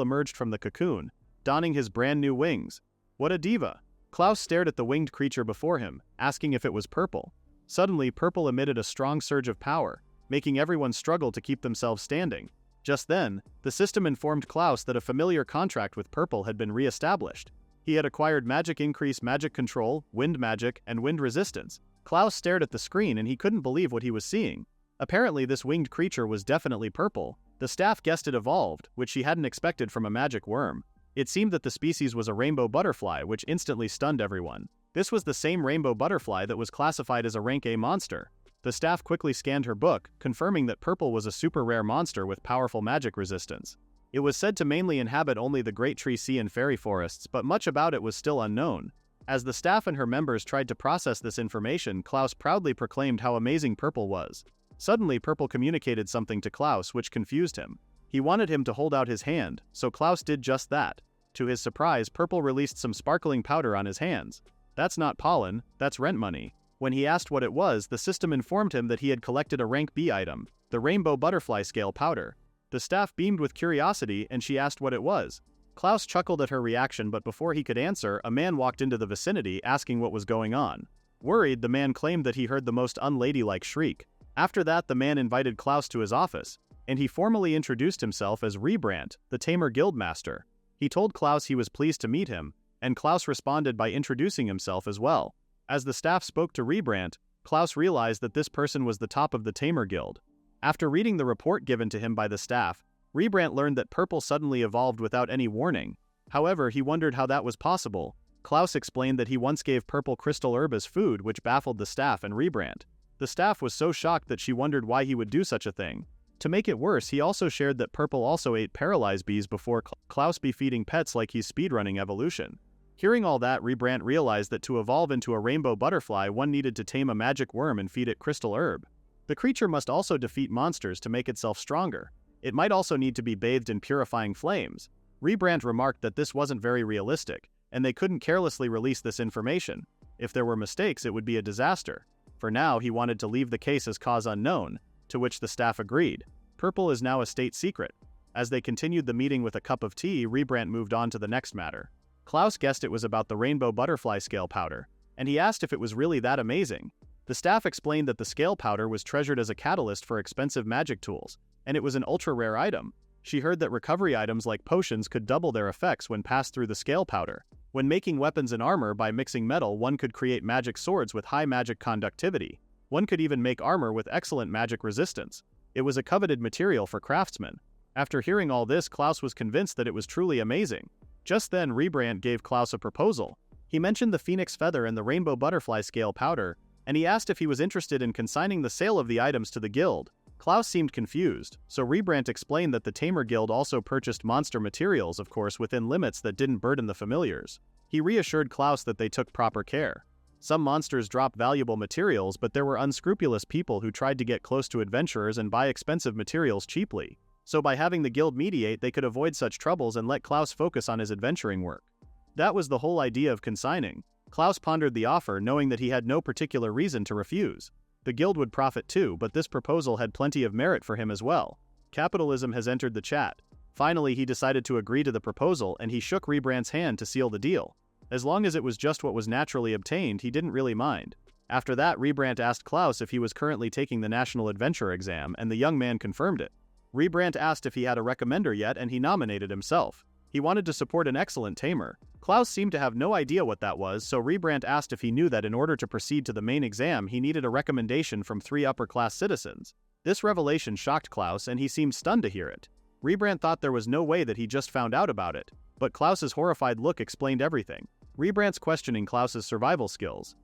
A: emerged from the cocoon, donning his brand new wings. What a diva! Klaus stared at the winged creature before him, asking if it was Purple. Suddenly, Purple emitted a strong surge of power, making everyone struggle to keep themselves standing. Just then, the system informed Klaus that a familiar contract with Purple had been re-established. He had acquired magic increase, magic control, wind magic, and wind resistance. Klaus stared at the screen and he couldn't believe what he was seeing. Apparently, this winged creature was definitely purple. The staff guessed it evolved, which she hadn't expected from a magic worm. It seemed that the species was a rainbow butterfly, which instantly stunned everyone. This was the same rainbow butterfly that was classified as a rank A monster. The staff quickly scanned her book, confirming that Purple was a super rare monster with powerful magic resistance. It was said to mainly inhabit only the Great Tree Sea and fairy forests, but much about it was still unknown. As the staff and her members tried to process this information, Klaus proudly proclaimed how amazing Purple was. Suddenly, Purple communicated something to Klaus which confused him. He wanted him to hold out his hand, so Klaus did just that. To his surprise, Purple released some sparkling powder on his hands. That's not pollen, that's rent money. When he asked what it was, the system informed him that he had collected a rank B item, the rainbow butterfly scale powder. The staff beamed with curiosity and she asked what it was. Klaus chuckled at her reaction, but before he could answer, a man walked into the vicinity asking what was going on. Worried, the man claimed that he heard the most unladylike shriek. After that, the man invited Klaus to his office, and he formally introduced himself as Rebrandt, the Tamer Guildmaster. He told Klaus he was pleased to meet him, and Klaus responded by introducing himself as well. As the staff spoke to Rebrandt, Klaus realized that this person was the top of the Tamer Guild. After reading the report given to him by the staff, Rebrandt learned that Purple suddenly evolved without any warning. However, he wondered how that was possible. Klaus explained that he once gave Purple crystal herb as food, which baffled the staff and Rebrandt. The staff was so shocked that she wondered why he would do such a thing. To make it worse, he also shared that Purple also ate Paralyze bees before Klaus be feeding pets like he's speedrunning evolution. Hearing all that, Rebrandt realized that to evolve into a rainbow butterfly, one needed to tame a magic worm and feed it crystal herb. The creature must also defeat monsters to make itself stronger. It might also need to be bathed in purifying flames. Rebrandt remarked that this wasn't very realistic, and they couldn't carelessly release this information. If there were mistakes, it would be a disaster. For now, he wanted to leave the case as cause unknown, to which the staff agreed. Purple is now a state secret. As they continued the meeting with a cup of tea, Rebrandt moved on to the next matter. Klaus guessed it was about the rainbow butterfly scale powder, and he asked if it was really that amazing. The staff explained that the scale powder was treasured as a catalyst for expensive magic tools, and it was an ultra-rare item. She heard that recovery items like potions could double their effects when passed through the scale powder. When making weapons and armor by mixing metal, one could create magic swords with high magic conductivity. One could even make armor with excellent magic resistance. It was a coveted material for craftsmen. After hearing all this, Klaus was convinced that it was truly amazing. Just then, Rebrandt gave Klaus a proposal. He mentioned the phoenix feather and the rainbow butterfly scale powder, and he asked if he was interested in consigning the sale of the items to the guild. Klaus seemed confused, so Rebrandt explained that the Tamer Guild also purchased monster materials, of course within limits that didn't burden the familiars. He reassured Klaus that they took proper care. Some monsters drop valuable materials, but there were unscrupulous people who tried to get close to adventurers and buy expensive materials cheaply. So by having the guild mediate, they could avoid such troubles and let Klaus focus on his adventuring work. That was the whole idea of consigning. Klaus pondered the offer, knowing that he had no particular reason to refuse. The guild would profit too, but this proposal had plenty of merit for him as well. Capitalism has entered the chat. Finally, he decided to agree to the proposal, and he shook Rebrandt's hand to seal the deal. As long as it was just what was naturally obtained, he didn't really mind. After that, Rebrandt asked Klaus if he was currently taking the National Adventure exam, and the young man confirmed it. Rebrandt asked if he had a recommender yet, and he nominated himself. He wanted to support an excellent tamer. Klaus seemed to have no idea what that was, so Rebrandt asked if he knew that in order to proceed to the main exam he needed a recommendation from 3 upper-class citizens. This revelation shocked Klaus and he seemed stunned to hear it. Rebrandt thought there was no way that he just found out about it, but Klaus's horrified look explained everything. Rebrandt's questioning Klaus's survival skills.